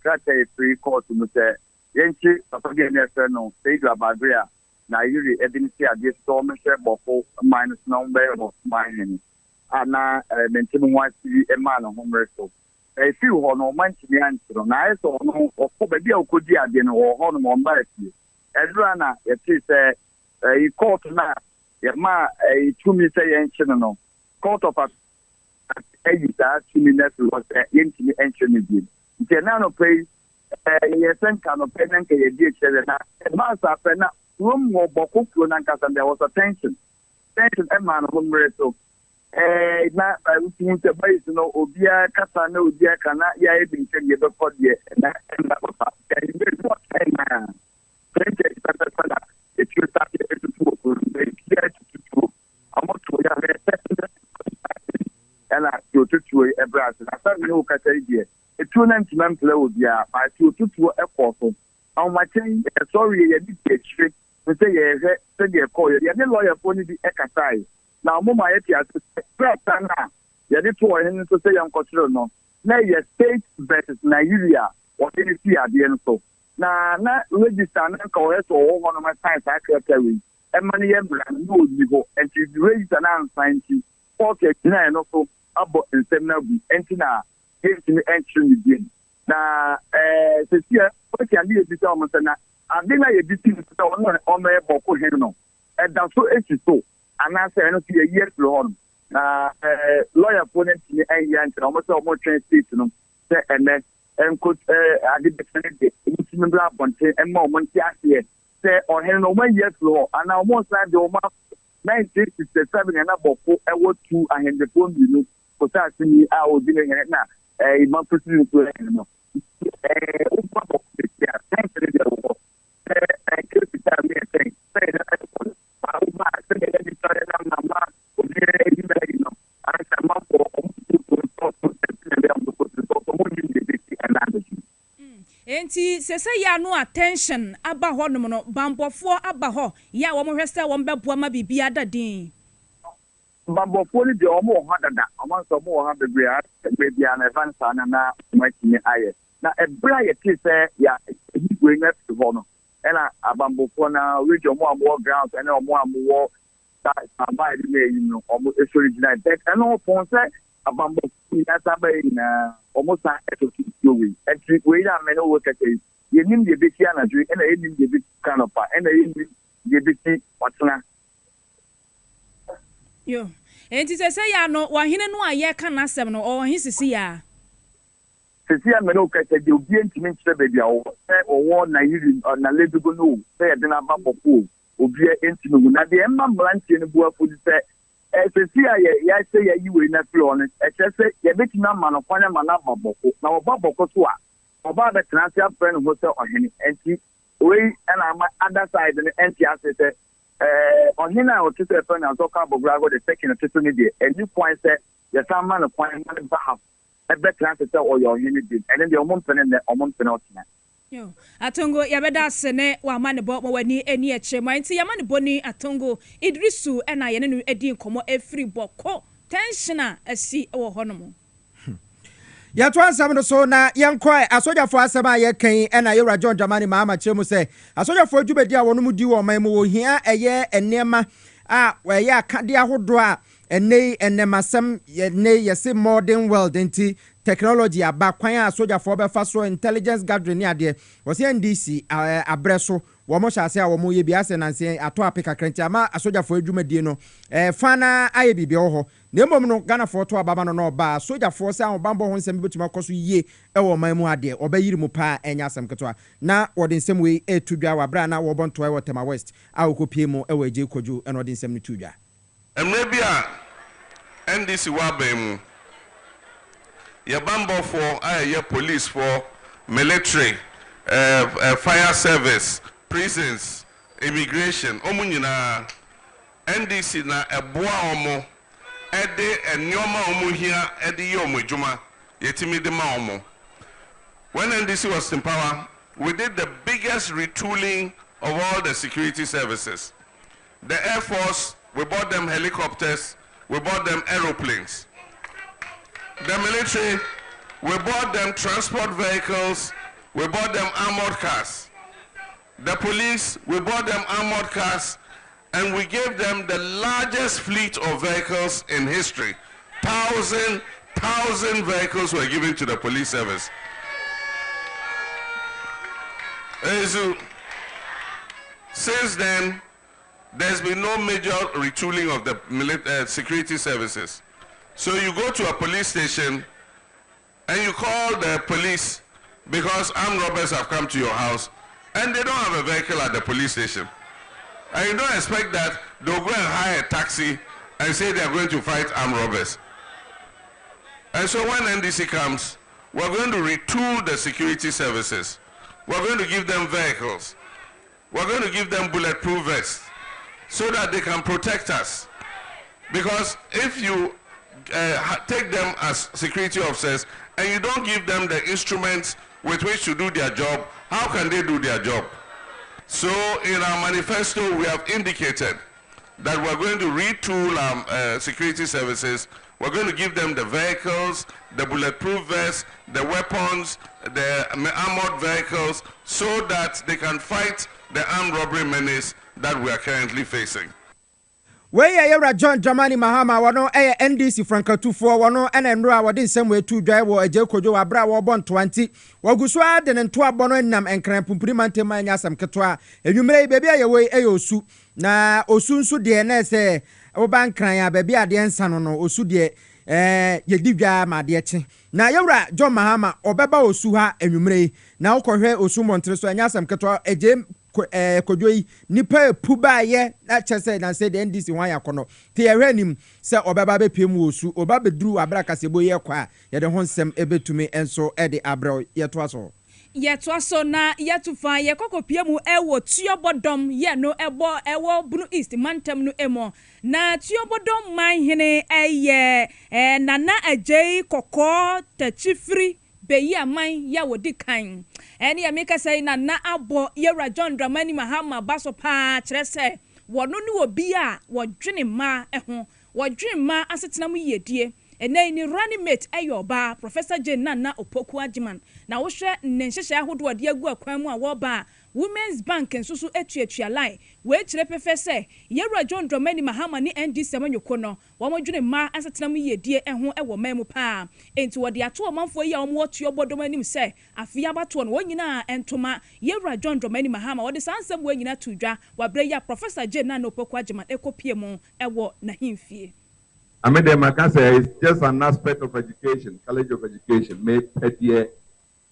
free court to say yenchi apagene no say to abagria na yuri evidence ade storm share boko minus number of mining ana maintain one city e man home resto if you ho no man ti answer na so no of be bia okodi ade no ho no mo mba ti edura na ye ti say e court na ye ma e tumi say yenchi no court of that 2 minutes was into entry meeting. The nano pay yes and can of pen and na master pena room more boku and there was a tension and man home so not I would think the base no obia casano obia cana ya been tell you the pod yet and that was what time if you start to I'm not to ela tutu ebras na sa me o kata die etu na ntimam play obia ma tutu ekofo on ma chen sorry ye di pechire say ye say ye call ye ne lawyer for ni di ekatai na mo ma ye ti aso na ye di to hin so say yan kotiro no na ye state versus Nigeria or any see at the end so. Na register na correct or one of my science secretary. And money brand no niveau and to register na sign to 439 and also about in seminar be entina getting entry again. Na se sia what can be a bit almost na adina ye bit on my Bawku heno. And that's so it's so. And I say I don't see a year to on. Lawyer opponent in the end almost train state no say and could I did the remember and more months here. Say on him no 1 year law and now most like the 1967 and about 4 hours 2 and the phone you know for that me I was dealing it now a month to no enti sese ya no attention aba ho no no bambofo aba ho ya wo mo hwese wo mbeboa ma bibia dadin bambofo ni de omo ho dada omo so mo ho bebia bebia na advance na matini aye na ebra ye ti se ya higwe na ho no ena abambofo na region mo amo ground ena omo amo by the way, you know, almost original text and all phone say about na almost a way. And we are many work at it. You need the big energy and I need the big kind of and I need the big what's na. Yo, and it say ya no, wa hine no aye kan asem no or hin sisi ya. Sisi ya meno ka say you be ntimi nkyere baby a wo na yiri na ledugo no say de na babofo obi ntimi na de emma mlantie ne buafo say sisi ya say ya yiwe na flow no say ya betima ma no kwane ma na babofo na babofo so a oba be transfer friend ho say ohene enti we na ma other side ne enti asese ohene a o tete friend na so ka bogrago the second tete ne de any point say ya sam ma no kwane ma ba have ebe transfer or your unit and then the omon pen and the omon penalty. Yo, Atongo yabeda sene wa mane bo mo wani eni eche ma nti yamane boni Atongo Idrisu ena ye ne edi nkomo efri boko tensiona asi wo honomo. Ya to ansam no so na yenkoi asojafo asema ye kan ena ye John Jamani ma ama chemu se asojafo adwubedi a wono mu di wo man mu wo hia eye enema a we ya akade ahodo a enemasem yese modern world enti technology aba kwan a sojafo be fa so intelligence gathering ade wose NDC abreso wo mo hyase a wo mo ye bia se nanse ato apeka krenti ama asojafo adwumadi no fana aye bibia ho na mmom no Ghana for to ababa no no ba sojafo se an bambo ho nsem betuma koso yie e wo man mu ade obayiri mu pa enya asem keto na wode nsem we etudwa wa bra na wo bonto e wo Tema West a okopie mu e wo eje koju e no de nsem no tudwa Emrebia NDC wabemu ye bambo for ye police for military fire service prisons immigration omunyina NDC na eboa omo ede enyoma omo hia ede ye omo djuma yetimi de ma omo. When NDC was in power, we did the biggest retooling of all the security services. The Air Force, we bought them helicopters, we bought them aeroplanes. The military, we bought them transport vehicles, we bought them armored cars. The police, we bought them armored cars, and we gave them the largest fleet of vehicles in history. 1,000 vehicles were given to the police service. Since then, there's been no major retooling of the security services. So you go to a police station and you call the police because armed robbers have come to your house and they don't have a vehicle at the police station. And you don't expect that they'll go and hire a taxi and say they're going to fight armed robbers. And so when NDC comes, we're going to retool the security services. We're going to give them vehicles. We're going to give them bulletproof vests so that they can protect us. Because if you take them as security officers and you don't give them the instruments with which to do their job, how can they do their job? So in our manifesto, we have indicated that we're going to retool our security services. We're going to give them the vehicles, the bulletproof vests, the weapons, the armored vehicles, so that they can fight the armed robbery menace that we are currently facing. Where you John Dramani Mahama, one NDC Franca 24, one and Enra, what in some way to drive or a Jokojo Abra or Bon 20, Waguswa, then and Tua Bono Nam and Crampumprimente Mayasam Catua, and you may baby away Ayosu, na Osunsu DNS, Oban Craya, baby at the Ensano, Osudie, Yediga, my dear. Now you're John Mahama, or Baba Osuha, and you may now call her Osumon and Yasam Catua, a Jim. Kodwoi nipa puba ye na chese na say the NDC wan yakono te ehwenim se obaba be pem wosu oba bedru abra Kasiebo ye kwa ye de honsem ebetumi enso e de abra ye to aso na ye to fa ye kokopie mu ewo tuobodom ye no ewo Bunu East mantam no emo na tuobodom man hene eye nana ajei kokko tachifri beyi aman ya wodi kan eni ameka say na abo yera John Dramani Mahama baso pa kire se wono ni obi a wodwene ma ho wodwene ma asetena mu yedie ene ni running mate ayoba Professor Jane Nana Opoku Ajiman na wo hwe nenhyehye ahodo de agu akwan mu a wo ba Women's Bank nsusu etuatua line we kire pefe se yera John Dramani Mahama ni NDC manyoko no wo modwene ma asetena mu yedie ho ewo mamu pa enti wo de ato omanfo yi a wo wotu obodom anim se afia bato no wonyina entoma yera John Dramani Mahama wo de sansem wonyina tudwa wabre ya Professor Jane Nana Opoku Ajiman ekopie mu ewo na himfie. I mean, the Makasa is just an aspect of education, college of education. Maybe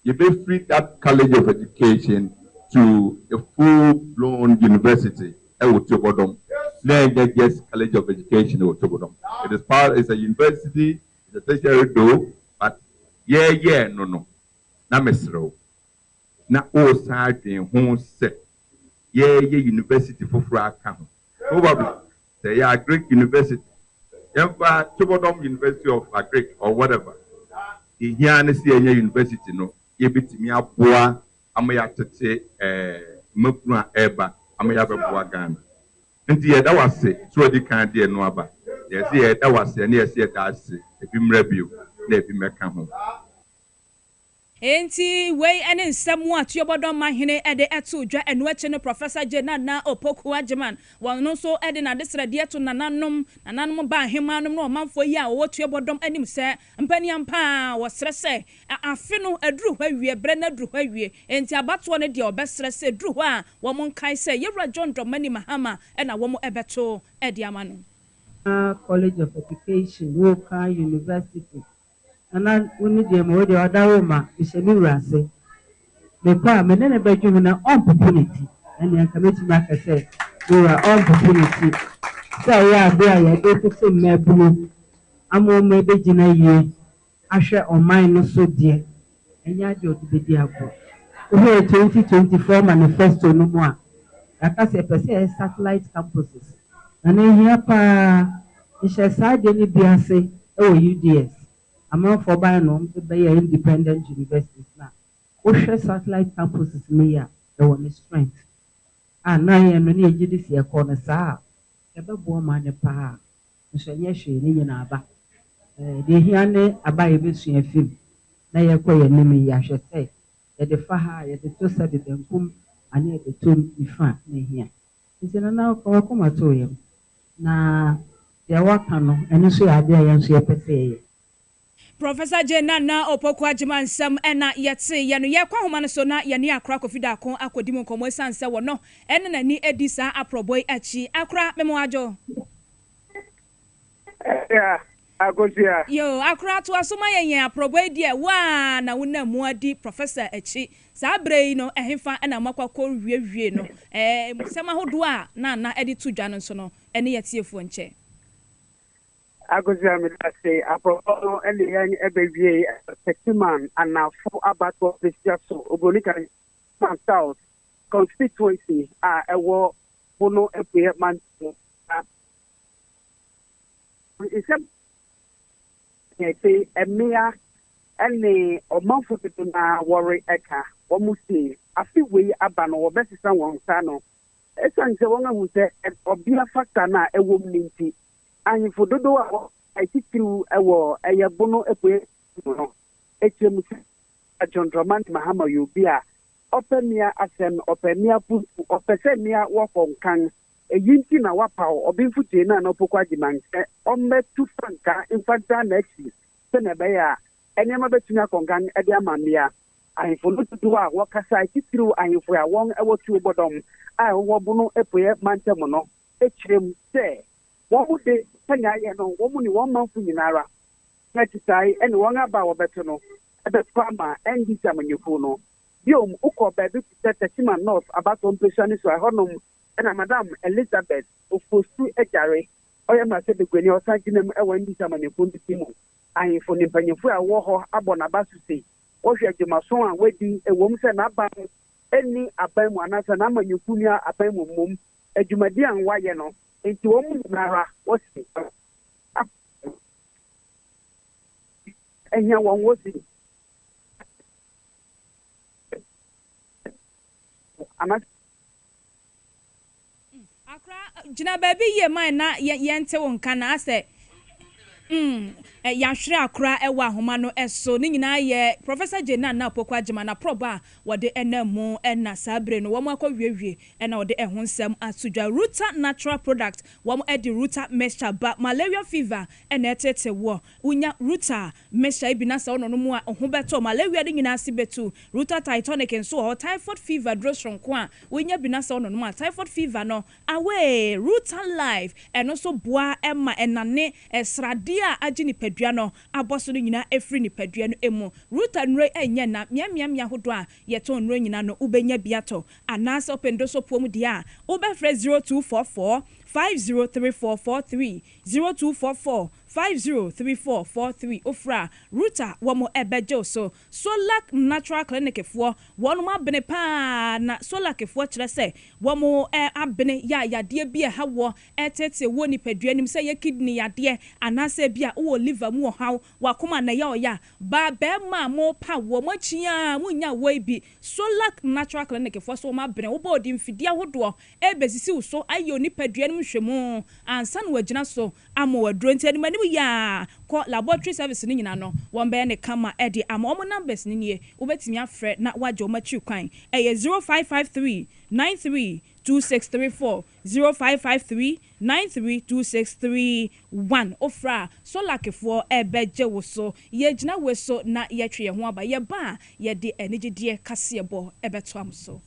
you may free that college of education to a full-blown university. Just college of education. It is part. It's a university. It's a tertiary though, but no. Na mesro. Na all side in home set. University for fraka. Probably they are Greek university. Chibodom University of Agric or whatever. Here and see any university no. Yebitimi aboa amaya tete mapuna eba amaya beboa Ghana. Nti ye that was say so di kan de no aba. Yes ye that was say na yes ye that say ebi mrabio na ebi meka ho. Enti we ene nsemu atuobodom mahene ede etu dwa enu eche no Professor Jane Nana Opoku Ajiman won so ede na desrade etu nananom ba hemanum no manfo yi a wo tuobodom anim se mpani ampa wo srese afe no aduru hwawie bre na aduru hwawie enti abato ne de obesrese aduru ho a wo monkai se yewra John Dramani Mahama na wo mo ebeto ede amano College of Education local university and we need them with the other woman is a new race. The palm and then a bedroom opportunity. And the committee maker said, you are opportunity. So, yeah, there I go to say, my blue. I'm on maybe Jina ye. I share on mine not so dear. And ya do to be dear. Over 2024 manifesto no more. Like I said, per se satellite campuses. And then here, pa, it's a side any BSA or UDS. Among for buying independent universities now. Osha satellite campuses near the one strength. And now you know Judicial corner sa. Ebe bo man pa. Nshanye hwe ni nyina ba. De hiane abaye besu afim. Na ye koye nimi ya hwe se. Ye de fa ha ye de to sa de benkum ani ye de to ifa na hia. Nti na ko akoma to yem. Na ye waka no eni so ya de ye nso ye pese ye. Professor Jane Nana Opoku Ajiman sam ena yetse yenu ye kwa homa no so na ye ne akra kofida akon akodi mu nkomo sanse wo no ene na ni edisa aproboy achi akra memo ajo yeah agosia yo akra to asoma yen aproboy die wa na wona mu adi Professor achi sa brei no ehemfa ena makwa ko wie no sema hodo a na edi to dwa no so no ene yetiefo nche Agosia me say apropo any ebevie Seximan and now for about what this so Obonika South constituency ewo bono epe man is a mea any omanfo na worry eka omusi afi we aba no obesisa won sa no esan se won ahu se obia factor na ewo mninti and for dodo I see through a war, a yabono, a way, HM John Dramant Mahama, you be a open near Assem, open near Put, or percent near walk on Kang, a yinti na wapa, or being futina, no Pokwajiman, on met to Franca, infanta next year, Senabaya, and Yamabetina Kongan, Ediamania. I follow to do our work as I see through, and if we are one, I will to bottom. I will bono a prayer mantamono, HM say. What would they send? I know woman 1 month in Nara. Let's say, and one about Betono, at the farmer, and this time you know. Yom Uko baby set a Chima North about one person is a honum, and Madame Elizabeth, of course, to a jarry. I am not said the Gwenny or Sankin and when this time you put the Timo. I am for the Penifua war Abonabasu say. Or she had your mason wedding a woman about any abem one as an ama you punya abem mum, a Jumadian Wayano. Into woman Nara, what's it? And now one was it? Akra, Jina baby, ye mind na yente won kana say. Yashre akra ewa homa no eso ni nyina ye Professor Jena na pokwa jema na proba wode enemu ena sabre no wo akwa wiewie ena wode ehun nsem asudwa Ruta natural product wo edi Ruta mixture ba malaria fever ena etete wo unya Ruta mixture ibina sa ono no mu a ho beto malaria de nyina sibetu Ruta Titanic nso ho typhoid fever drosron ko a unya bina sa ono no mu a typhoid fever no away Ruta life eno so boa ema enane esrade a agini padua no aboso no nyina efri ni padua no emu Ruta nre enye na miamia hodo a yeto nre nyina no ubenya biato anasa opendo so pom dia ubefre 0244 503443 0244 503443 ofra Ruta womo ebejo so Solak Natural Clinic fo wonuma bene pa na Solak fo kire se womo abene ya de bia hawo etete wo ni padua nim se ye kidney yade anase bia wo liver mu haw wakoma na ya oya ba be ma mo pa wo mo chia munya wo bi Solak Natural Clinic fo so ma bene wo bodi mfidi ahodo ebesisi wo so ayo ni padua nim hwemu ansa no wagina so amo wadro ntani mani ya ko laboratory service ni nyina no won be ne kama edi ama omo numbers ni nie obetimi afre na wajo machi kwan 0553 932634 0553 932631 ofra Solakefo ebeje wo so ye gina we so na ye twe ho aba ye ba ye de enigide Kasiebo ebeto am so.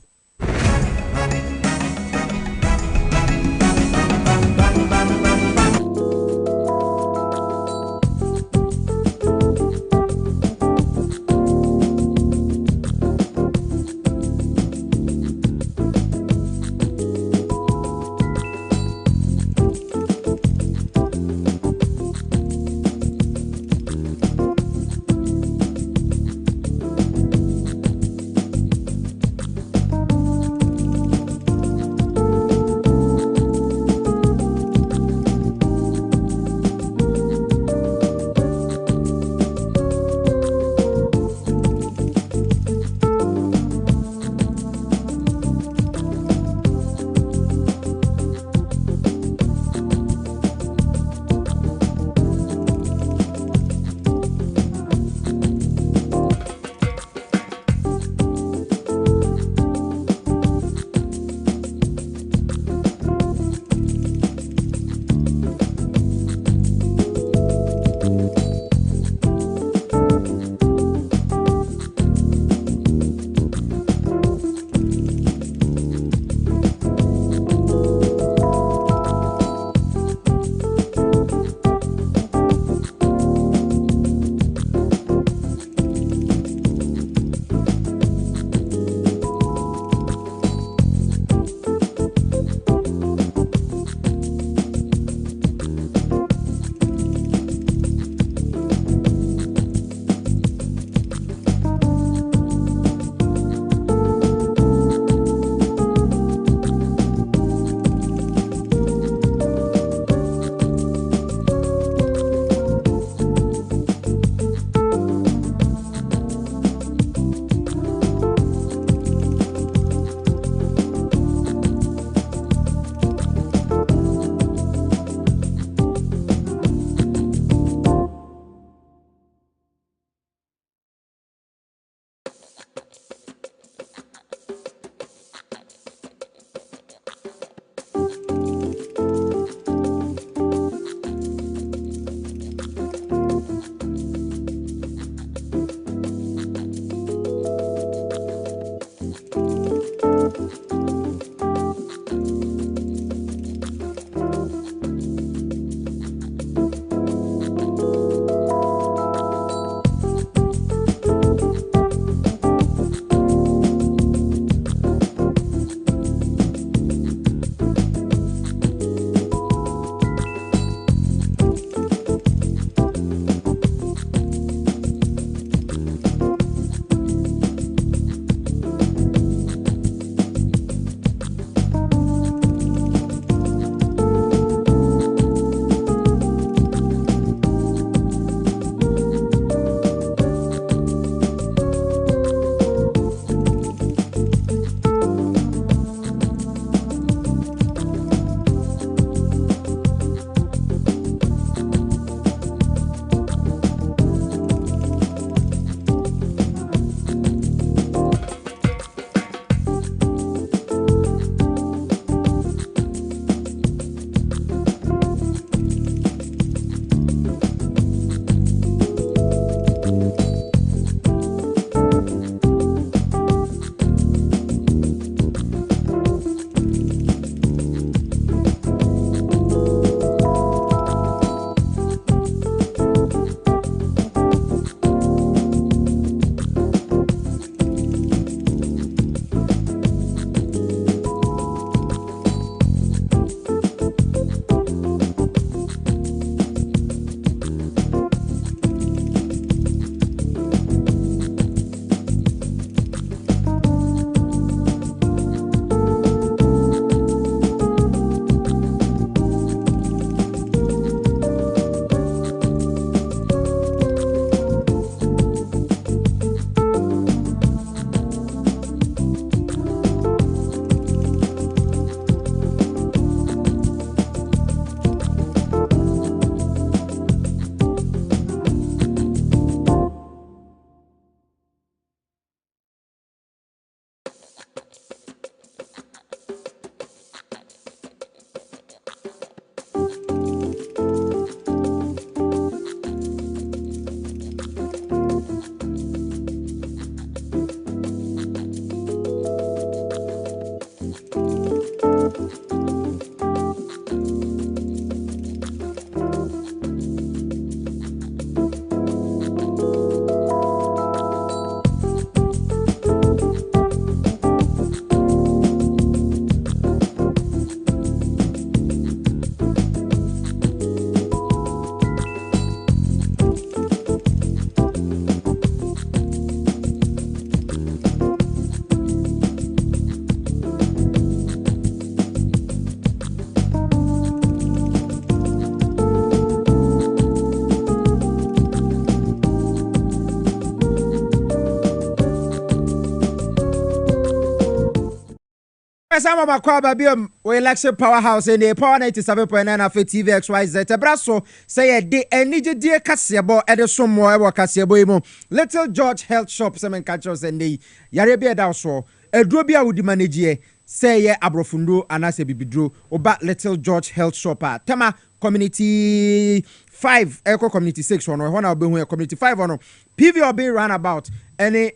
Yɛkasa mama kwaba biom we election powerhouse in the power 97.9 afa TV XYZ tebraso say ye de enigedie Kasiebo e de somo e wo Kasiebo imo Little George Health Shop semen catchers and dey yare bia da so eduro bia wudi manage say ye abrofundo anase bibidro oba Little George Health Shop tema community 5 eco community 6 ono ho na obehu community 5 ono PV obi roundabout any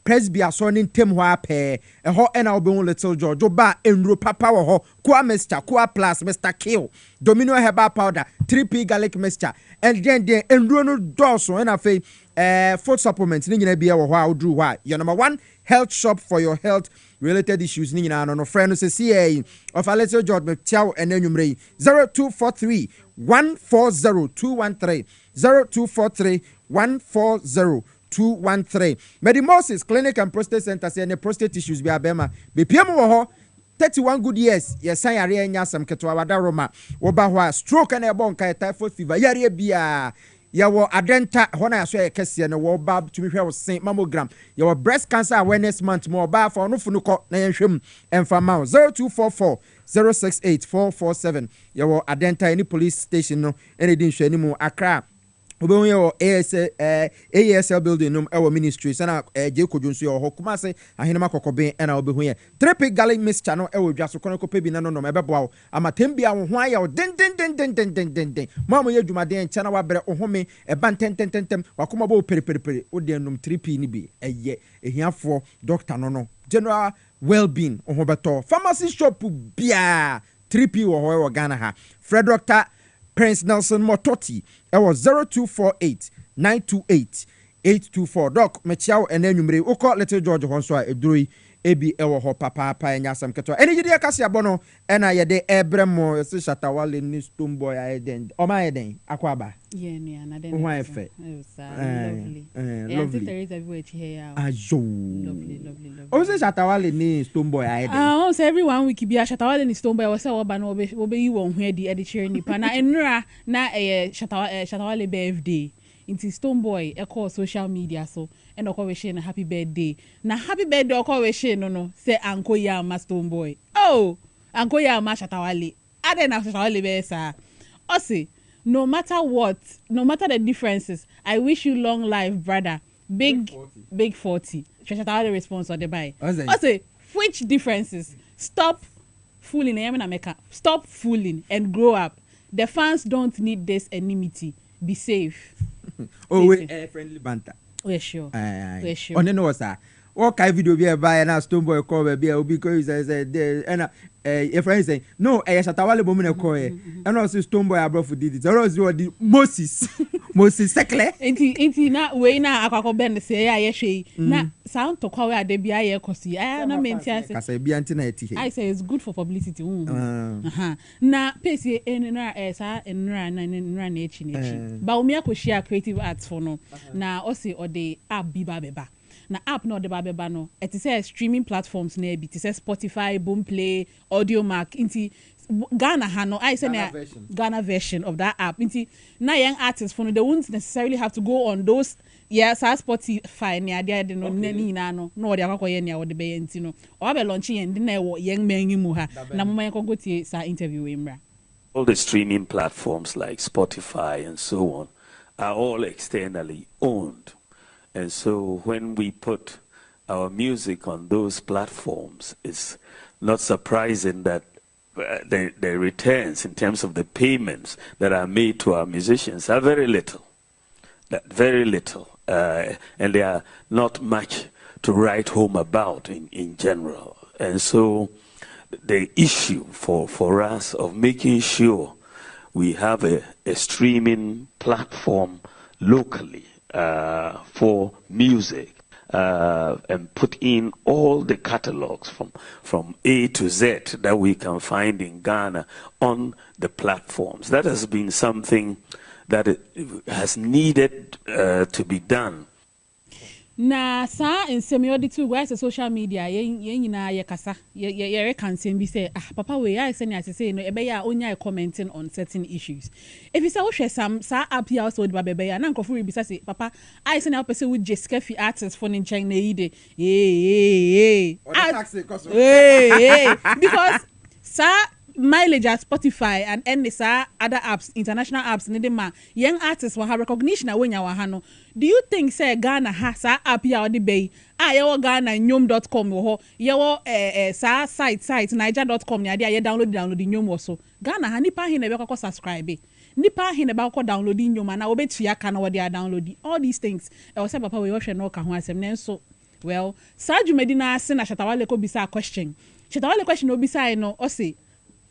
presbya so ni ntem ho ape ho na obehu Little George oba enro papa wo ho kwa Mr. kwa plus Mr. Kill Domino herbal powder 3p garlic mixture and then enro no doso na fe food supplements ni nyina bia wo ho a odru ho a your number 1 health shop for your health related issues ni nyina no friend no say CA of a Little George me tiaw enanwumre 0243 140213 0243 140213 Medimosis Clinic and Prostate Center say any prostate issues be abema be pm wo ho 31 good years yes san yare anya sam ketwa wada roma wo ba ho a stroke na ebo nka typhoid fever yare bia yawo adenta hona yaso ye kese ne wo ba tumi hwe wo sen mammogram yawo breast cancer awareness month mo ba fa no funu ko na yenhwem emfa ma 0244 068447 yawo adenta any police station no ene din hwani mu Accra obehu yawo ASL building no ewo ministry sana je kodwonso yo hokuma se ahenema kokoben ena obehu ye 3p garlic mixture no ewo dwaso kono ko pebi na no mebeboa amatembia wo ho aya wo den mama ye dwumaden chana wa bere ohome eba tentem wakoma bo periperi wo de num 3p ni bi eye ehiafo doctor no general well-being ohobeto pharmacy shop bia 3p wo ho Ghana ha Fred Dr. Prince Nelson Mototi was 0248 928 824 doc mechiao enanwumre ukọ Little George honso a eduroi ebi ewo ho papa enya sam keto enigide Kasiebo no ena ye de ebremo se Shatawale ni Stone Boy aiden o ma aiden akwaba yeah ni ana den ho efe lovely there is everywhere here ajo lovely o se Shatawale ni Stone Boy aiden so everyone we be Shatawale ni Stone Boy we say oba no obe yi won hu edi chere nipa na enra na Shatawale birthday into Stone Boy call social media so and okọ we na happy birthday okọ we no say anko ya ma Stone Boy anko ya ma Shatawale ade na Shatawale be sa o say no matter the differences I wish you long life brother big 40 Shatawale response on the buy o say which differences stop fooling and grow up the fans don't need this enmity be safe. Friendly banter. We're sure. On the no sir. What kind of video be buy na Stone Boy call be obi because and a friend say no Shatawale bo me na call and also Stone Boy abroad did it. Or the Moses sekle. Inti na we na akwakọ bend say ya hwe na sound to call we dey bia ye kosi. Na mentia say kasa bia nti na eti. I say it's good for publicity. Na pese enra sa enra na echi. Ba umi akoshia creative arts for no. Na o say o dey app biba beba. Na app no de babeba no it is streaming platforms na bi it is Spotify, Boomplay, Audiomack inti Ghana ha no I say Ghana version of that app inti na young artists for no they won't necessarily have to go on those Spotify ne ade no ni na no de akokoye ne wo de be enti no o be launch yen de na wo young men mu ha na mo man kongo tie sa interview imra. All the streaming platforms like Spotify and so on are all externally owned. And so when we put our music on those platforms, it's not surprising that the returns in terms of the payments that are made to our musicians are very little. And they are not much to write home about in general. And so the issue for us of making sure we have a streaming platform locally for music and put in all the catalogs from A to Z that we can find in Ghana on the platforms. That has been something that has needed to be done. na sa nsɛm yɛ ɔde to gua sɛ social media yɛn nyinaa yɛ kasa yɛ reka nsɛm bi sɛ papa wei ayɛ sɛ ne asese no ɛbɛyɛ a onya commenting on certain issues efi sɛ wohwɛ sam saa app yi a wɔsɛ wɔde ba bɛbɛyɛ a na nkɔfo rebisa sɛ papa ayɛ sɛ ne apɛ sɛ wogye sika fi artist fo ne nkyɛn na eyi de because saa mileage at Spotify and NSA other apps, international apps, nidema young artists will have recognition when you are. Do you think say Ghana has sa app ya the bay? Yawo Ghana nyom.com or yawo sa site niger.com ya dia download nyom also. Ghana ha nipa hin ebe ko subscribe. Nipa hin ebe ko download nyom na obetu ya kana what they are downloading. All these things. I was say papa we hwe no ka ho asem nenso. Well, Saju Medina ase na Shatawale ko bisa question. Shatawale question obisa no o say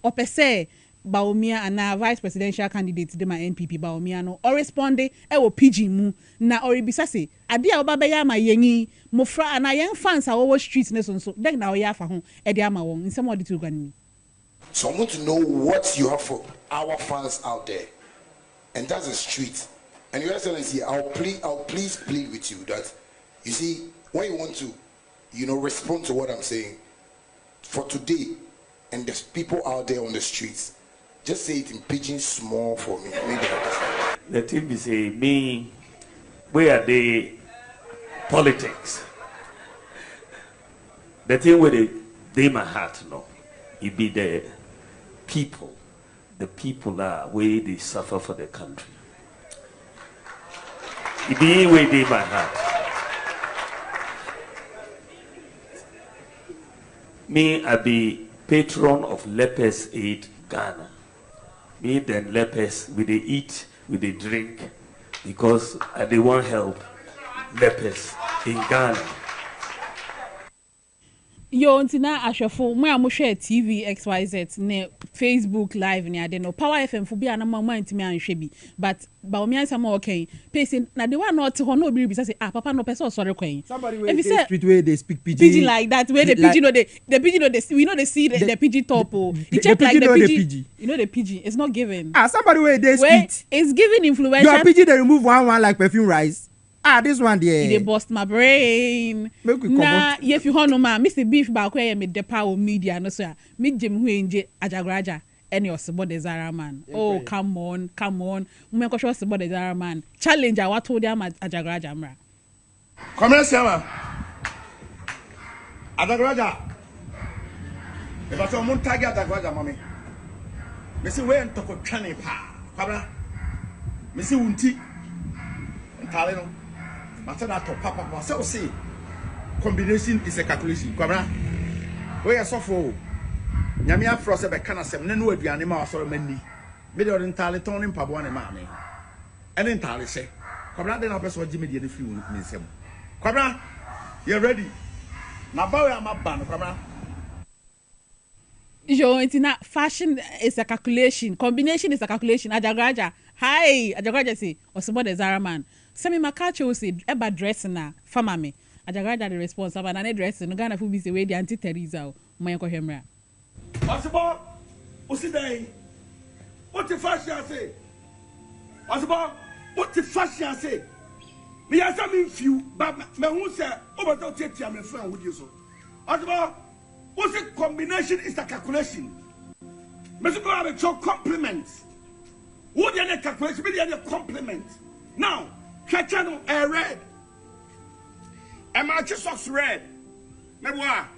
opese Bawumia and vice presidential candidate de my NPP Bawumia no or responde wo PG mu na oribisa se ade a obabeya ma yenyi mofra na yen fans a wo street ne so den na oya fa ho e de ama won nsem odi to gani. So I want to know what you have for our fans out there, and that's the street. And Your Excellency, I'll please plead with you that you see when you want to respond to what I'm saying for today. And there's people out there on the streets. Just say it in pidgin small for me. Maybe the thing is me, where are the politics? The thing where they my heart no, it be the people are where they suffer for the country. It be where they my heart. Me, I be patron of Lepers Aid Ghana. Me then lepers, we they eat, we they drink, because they want help lepers in Ghana. Yo ntina ahwefo mo amohwe TV XYZ ne Facebook live ne ade no Power FM fo bia na mo antimi anhwe bi but Bawumia sama okay pacing na the one not ho no obi bisa say papa no person sorry kwen somebody wey dey street wey dey speak pidgin like that where the pidgin no the pidgin no we know they see the pidgin top the check like the pidgin you know the pidgin it's not given somebody wey dey street it's giving influential your pidgin dey remove one like perfume rice. This one there. They bust my brain. Nah, if you want no man, Mr. Beef Bawku me the power media no sir. Me Jim Huenje Ajagraja any of the Zara man. Oh, come on. Me ko show the Zara man. Challenge I what told them Ajagraja mra. Come here, Sama. Ajagraja. If I saw mon tag Ajagraja mommy. Me see we ntoko twani pa. Kwabra. Me see unti. Ntale no. Matana to papa so say combination is a calculation kwabra we are so for nyame afro se be kana sem ne no aduane ma wasoro mani me de ntale ton mpabo ne ma me ene ntale se kwabra de na person gi me de free me nsem kwabra you ready na bawe amaba no kwabra yo ntina fashion is a calculation combination is a calculation Ajagraja hi Ajagraja say osebo de Zara man Semi Makacho said, "Eba dress na fama me." Ajagraja the response about an dress no Ghana fu be say we the anti Teresa my ko hemra. Possible, Usidai. What the fashion say? Possible, what the fashion say? Me answer me few, but me who say over don't take my friend with you so. Possible, what's the combination is the calculation. Me go have a compliments. What the calculation? Me the compliment. Now. Channel red. And my socks red. Memoir.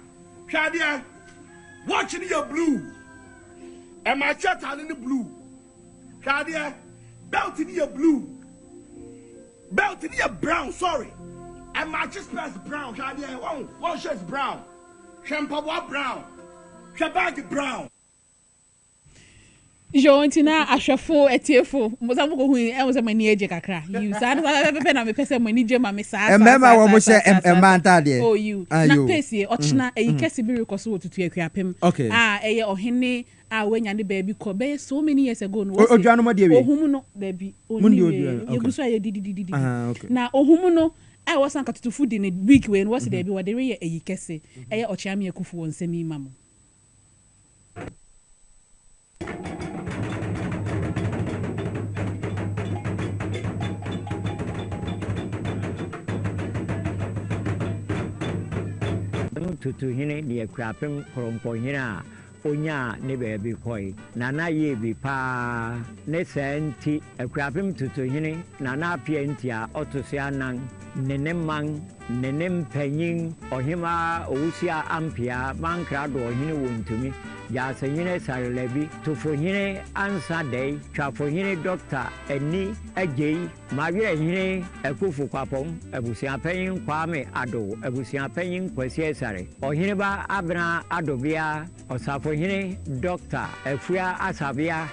Shadia. Watching your blue. And my shirt in the blue. Shadia. Belt in your blue. Belt in your brown, sorry. And my chest is brown. Shadia. One shirt is brown. Shampoo brown. Shabag brown. Jo ntina ahwefo etiefo mozamo ko hu e wo se mani eje kakra you sa na pepe na me pese mani je ma me sa emema wo mo se emanta de oh you na pese ochina eyi kesi bi rekoso wotutu akuapem eye ohene wenya ne baby ko be so many years ago no oduano mo de we ohum no baby oni ye guso aye didi na ohum no wo san katutufu di ne week we no wo se de bi wo de we eyi kesi eye ochiame akufu won semi mamo tutuhene ne akurapem koronkohene a onya ne baabi kɔe nana yie bi paa ne saa nti akurapem tutuhene nana apia nti a ɔto so anan ne man ne mpanyin ɔhema owusia ampia mankra do ɔhene wɔ ntumi yaasanyene sarelabi tufohene ansa dɛi twafohene dɔkta ani agyei mawerɛhene akufo kwapɔm abusuapanyin kwame ado abusuapanyin kwasi asare ɔhene ba abena adobia ɔsafohene dɔkta afua asabia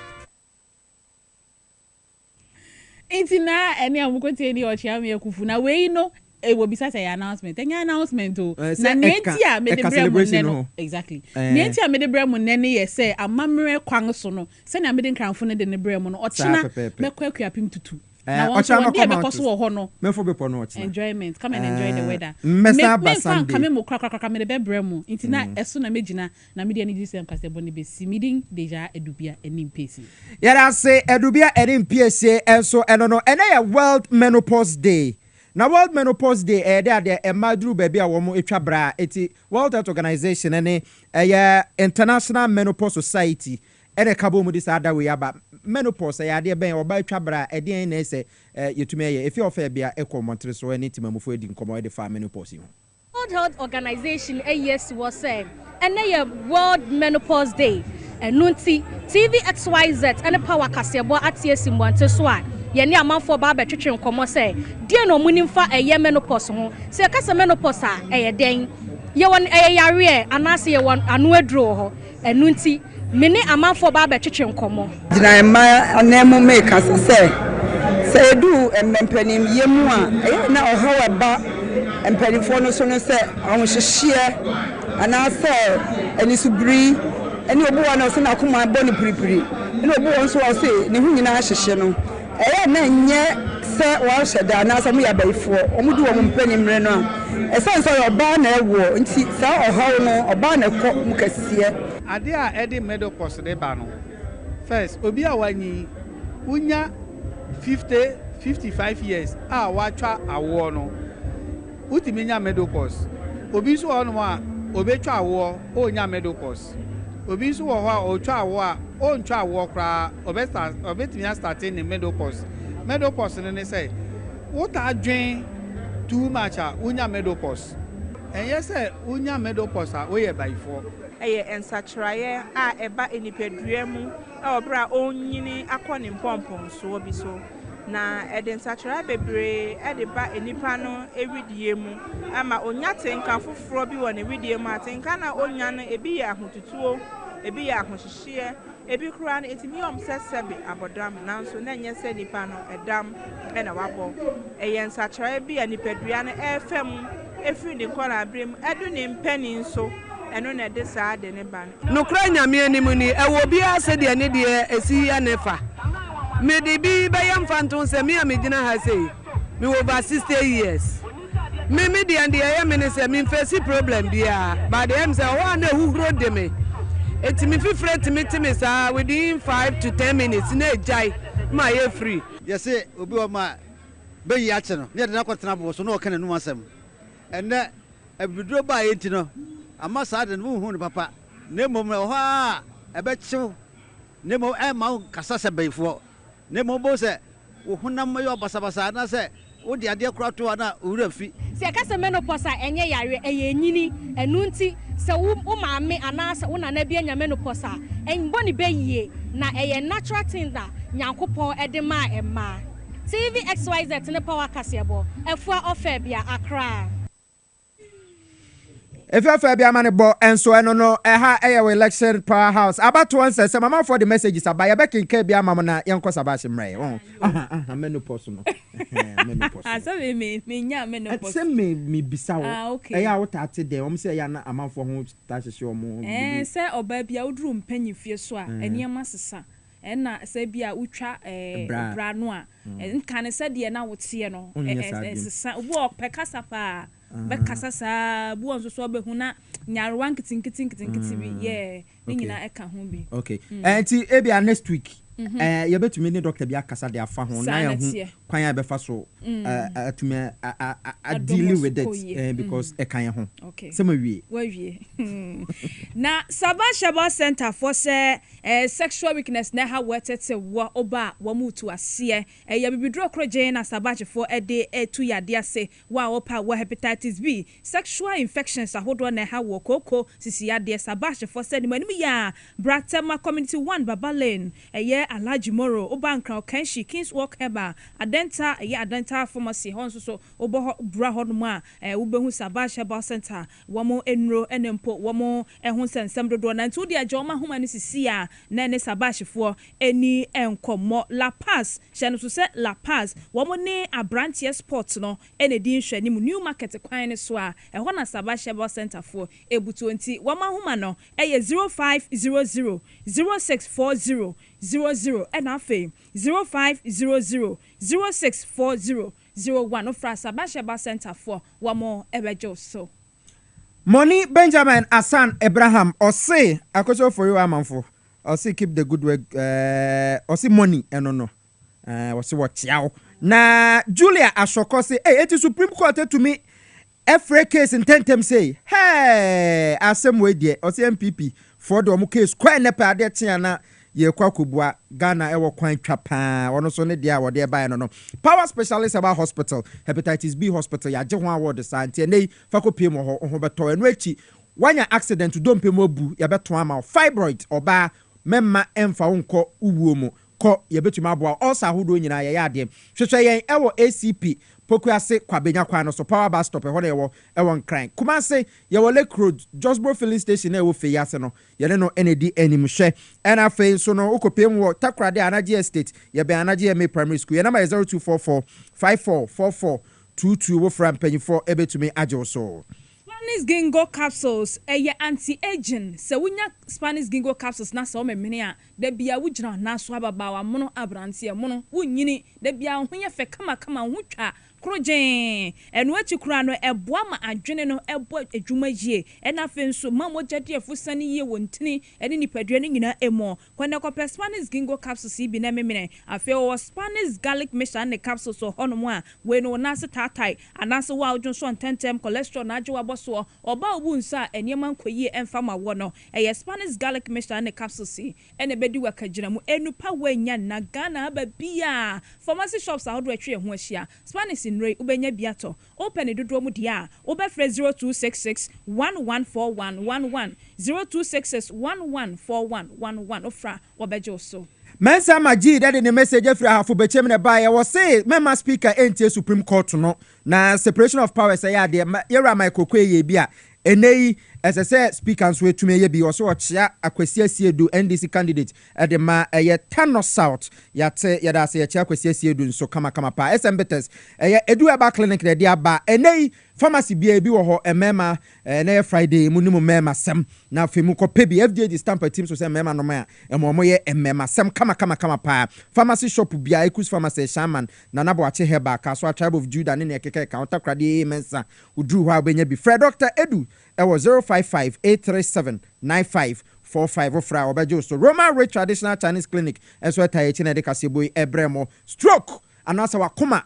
intina eni amukotie ni ɔchiame akufu na wei no ewo bisa say announcement enya announcement o na neti a me de brem no exactly neti a me de brem ne ne ye say amamre kwan so no se na me de nkranfo ne de ne brem no ɔchina mekwa akuapim tutu na won so dey because wo ho no mefo be no ɔchina enjoyment come and enjoy the weather me fan kame mo krakrakra me de brem intina eso na megina na me de ni disem Kasiebo ne be si meeting deja edubia enim pesi yara say edubia enim pesi enso eno no ene ya World Menopause Day. Na World Menopause Day there emadru baby a wo mo etwa bra eti World Health Organization ene International Menopause Society ene kabo mu dis ada we aba menopause ya de ben oba etwa bra ede na ese yetumi ye efi ofa bia ekomontre so ene timamufo edi nkomo ede fa menopause ho. World Health Organization yes was say ene World Menopause Day enunti TVXYZ ene power Kasiebo atie simbwante so a yeni amanfo ba betwetwe nkomo say die no munimfa menopause ho say kasa menopause a den ye won yare anase ye won anu aduro ho enunti mene amanfo ba betwetwe nkomo dina ma anemu make as say do empenim yemu a na ohawa ba empenifo no so no say onhyehyie anase enisubri eni obu wa no se na kuma boni piripiri eni obu won so o say ne hu nyina ahyehye no na nye se wa sheda na so mu ya baifo omudu wo mpanimre no esan so oba na ewo nti sa ohaw no oba na ko mukasie ade a edi menopause de ba no first obi a wanyi unya 55 years a watwa awo no utiminya menopause obi so ono a obetwa awo onya menopause obi so wo ho a otwa awo a ontwa awo kra obetiminya starting in menopause ne say what adwen too much a unya menopause and yes unya menopause a we baifo ensatraye a eba enipadua mu obra onyini akoni mpompom so obi so na ensatraye bebre edeba enipa no ewidie mu ama onya tenka foforo bi wɔ ne widie mu atenka na onya no ebi ya ahotutuo ebi ya ahohyehye ebi kura na etimi sesebe abodam nanso na enye se nipa no edam na wabɔ ensatraye bi enipadua no efem efiri ne kɔra abrem edu ne mpani nso eno na de saa de ne ban no kra nyame anim ni ewo bia se de ne de esi ya nefa me de bi be yam fanton se me amegina ha sei me over 60 years me de and ya me ne se me face problem bia but dem say one na huhuro de me etimi fifre timi saa within 5 to 10 minutes na ejai ma ye free yes obi o ma be yi ache no ne de na kwatena bo so no ka nanu asem enne abiduro ba ye ntino ama saa de no hu ne papa ne mom ho a ebe chiw ne mom e ma kasa se baifo ne mom bo se wo hunam yo basabasa na se wo de ade kura to na owura fi se kasa menopause enye yare enyini enunti se wo maame anasa wo na bia nya menopause enboni be yie na natural thing that nyankopon edema emma TVXYZ ne power Kasiebo efua ofa bia akra Efa bia mane bo enso eno no eha eyewe election powerhouse about one say mama for the messages abaya bekinka bia mama na yenko sabashi mre menopause no menopause asa me nya menopause say me bisa wo okay eya wo tate de om say ya na amanfo ho tahyehe omo say oba bia uduru mpanyifie so a eniema sesa na say bia utwa bra no a nka ne say de na wote no sesa wo pekasa pa bekasa sa bu onso so behu na nyarwan kitinkitin bi ye ni nyina eka ho bi okay enti ebia next week you bet to me doctor be akasa de afa ho na ya hu kwan ya be fa so atumi deal with it because e kan ho se ma wie na Sabashaba Center for say sexual weakness na ha wetete wo oba wo mutu ase ya bibidro kroje na Sabache for de etu yade ase wa opa wo hepatitis B sexual infections ahodo na ha wo koko sisi yade Sabache for say ni manim ya Bratema Community 1 Babalen Alaji Moro Obankra Kenshi Kings Walk Heba Adenta Adenta Pharmacy hon so obo bra hodmo a ubehu Sabashaba Center wamo enro enempo wamo ehun sensem dodo na ntu dia joma homa ni sisi a na ne Sabashefo eni enkomo La Paz shenu so se La Paz wamo ne abrantie sport no ene di nhwani mu new market kwan ne so a ehon na Sabashaba Center for ebutu nti wama homa no 0500 0640 00 and afe 0500 0640 01 ofra Sabashaba Center for wamo ebejo so Money Benjamin Asan Abraham Ose akoso for you amanfo Ose keep the good work Ose money no Ose watch yaw na Julia Ashoko say it is Supreme Court to me every case in 10 times say hey asem we there Ose MPP for the case kwa nepa ade tia na ye kwa kubua Ghana ewo kwan twapa ono so ne dia wo de ba no power specialist about hospital hepatitis B hospital ya je ho award sante nei fakopie mo ho beto eno achi wanya accident dompe mo bu ya beto ama fibroid oba memma emfa wonko uwuo mu ko ye betuma aboa osa hodo nyina ye ade hwehwe yen ewo ACP Pokuase kwabenya kwa no so power bus stop ho na ewo nkran Kumase ye wo Lake Road Josboro filling station ewo fe yase no ye ne no enedi anim hwe ena fe so no okopem wo Takrade Anaje Estate ye be Anaje Me Primary School ye number 0244 544422 wo from Penyfo ebetumi ajo so Spanish Gingo capsules anti-aging se wunya Spanish Gingo capsules na so memene a da bia wugina na so ababawa mono abrantie mono wunyini da bia ho ye fe kama hutwa krojen enu achi kura no eboa ma adwene no ebo adwuma yie ena fe nso mamo jade afusane yie wontini ene nipadua ne nyina emo kwene ko Spanish Gingo capsules bi na memene afi o Spanish garlic mixture ne capsules so hono a we no na se tatai anase wa odwon so tentem cholesterol na agye waboso oba obu nsa eniema nkoyie emfa ma wo no Spanish garlic mixture ne capsules ene bedi wakagina mu enupa wanya na Ghana ba bia pharmacy shops ahodo atwe ho ahia Spanish Ray ubenya biato open dodo mu dia obefre 0266 114111 0266 114111 ofra obejo so Mensa Maji that in the message after half bechem ne ba ye say member speaker enti Supreme Court no na separation of powers say ya de yera Michael Kweye bia enei as I say speakers we to me be also chia Akwesi Asiedu NDC candidate at the ma ye Tano South yate yada say chia Akwesi Asiedu so kama pa SMBTS edu aba clinic de dia ba enei pharmacy bia bi wo ho emema na Friday munimu mema sem na femu ko pebi FDA di stamp team so say mema no ma emomo ye emema sem kama pa pharmacy shop bia Ekus pharmacy shaman na nabo ache heba ka so tribe of Judah ne keke counter krade mensa udru ho abenya bi Fred Dr. Edu ewo 055-837-9545 ofra obejo so Roman Rich Traditional Chinese Clinic eso tayechi na de Kasiebo ebremo stroke anasa wakoma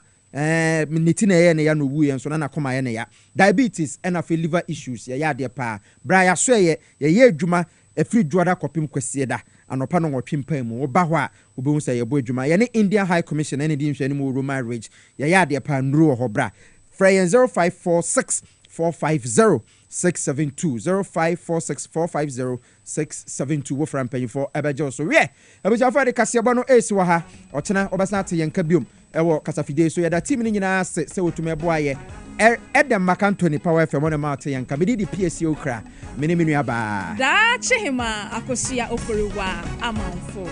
miniti na ye ne ya no wu ye so na koma ye ne ya diabetes and of liver issues ya de pa bra ya so ye adwuma efri dwoda kopim kwese da anopa no nwotwempa mu wo ba ho a obehu say ye bo adwuma ye ne Indian High Commission ene di nhwani mu Roman Rich ya de pa nru ho bra frey 0546 450 672 0546 672 wo from Penyfo ebejo so we ebejo for the Kasiebo no esi wo ha ochena obesa ate yenka biom ewo kasafide so yada team ni nyina se wotume boa ye Edem Makantoni Power FM on ma ate yenka me di PSC okra me ne menu aba da chehima akosia oforiwa amanfo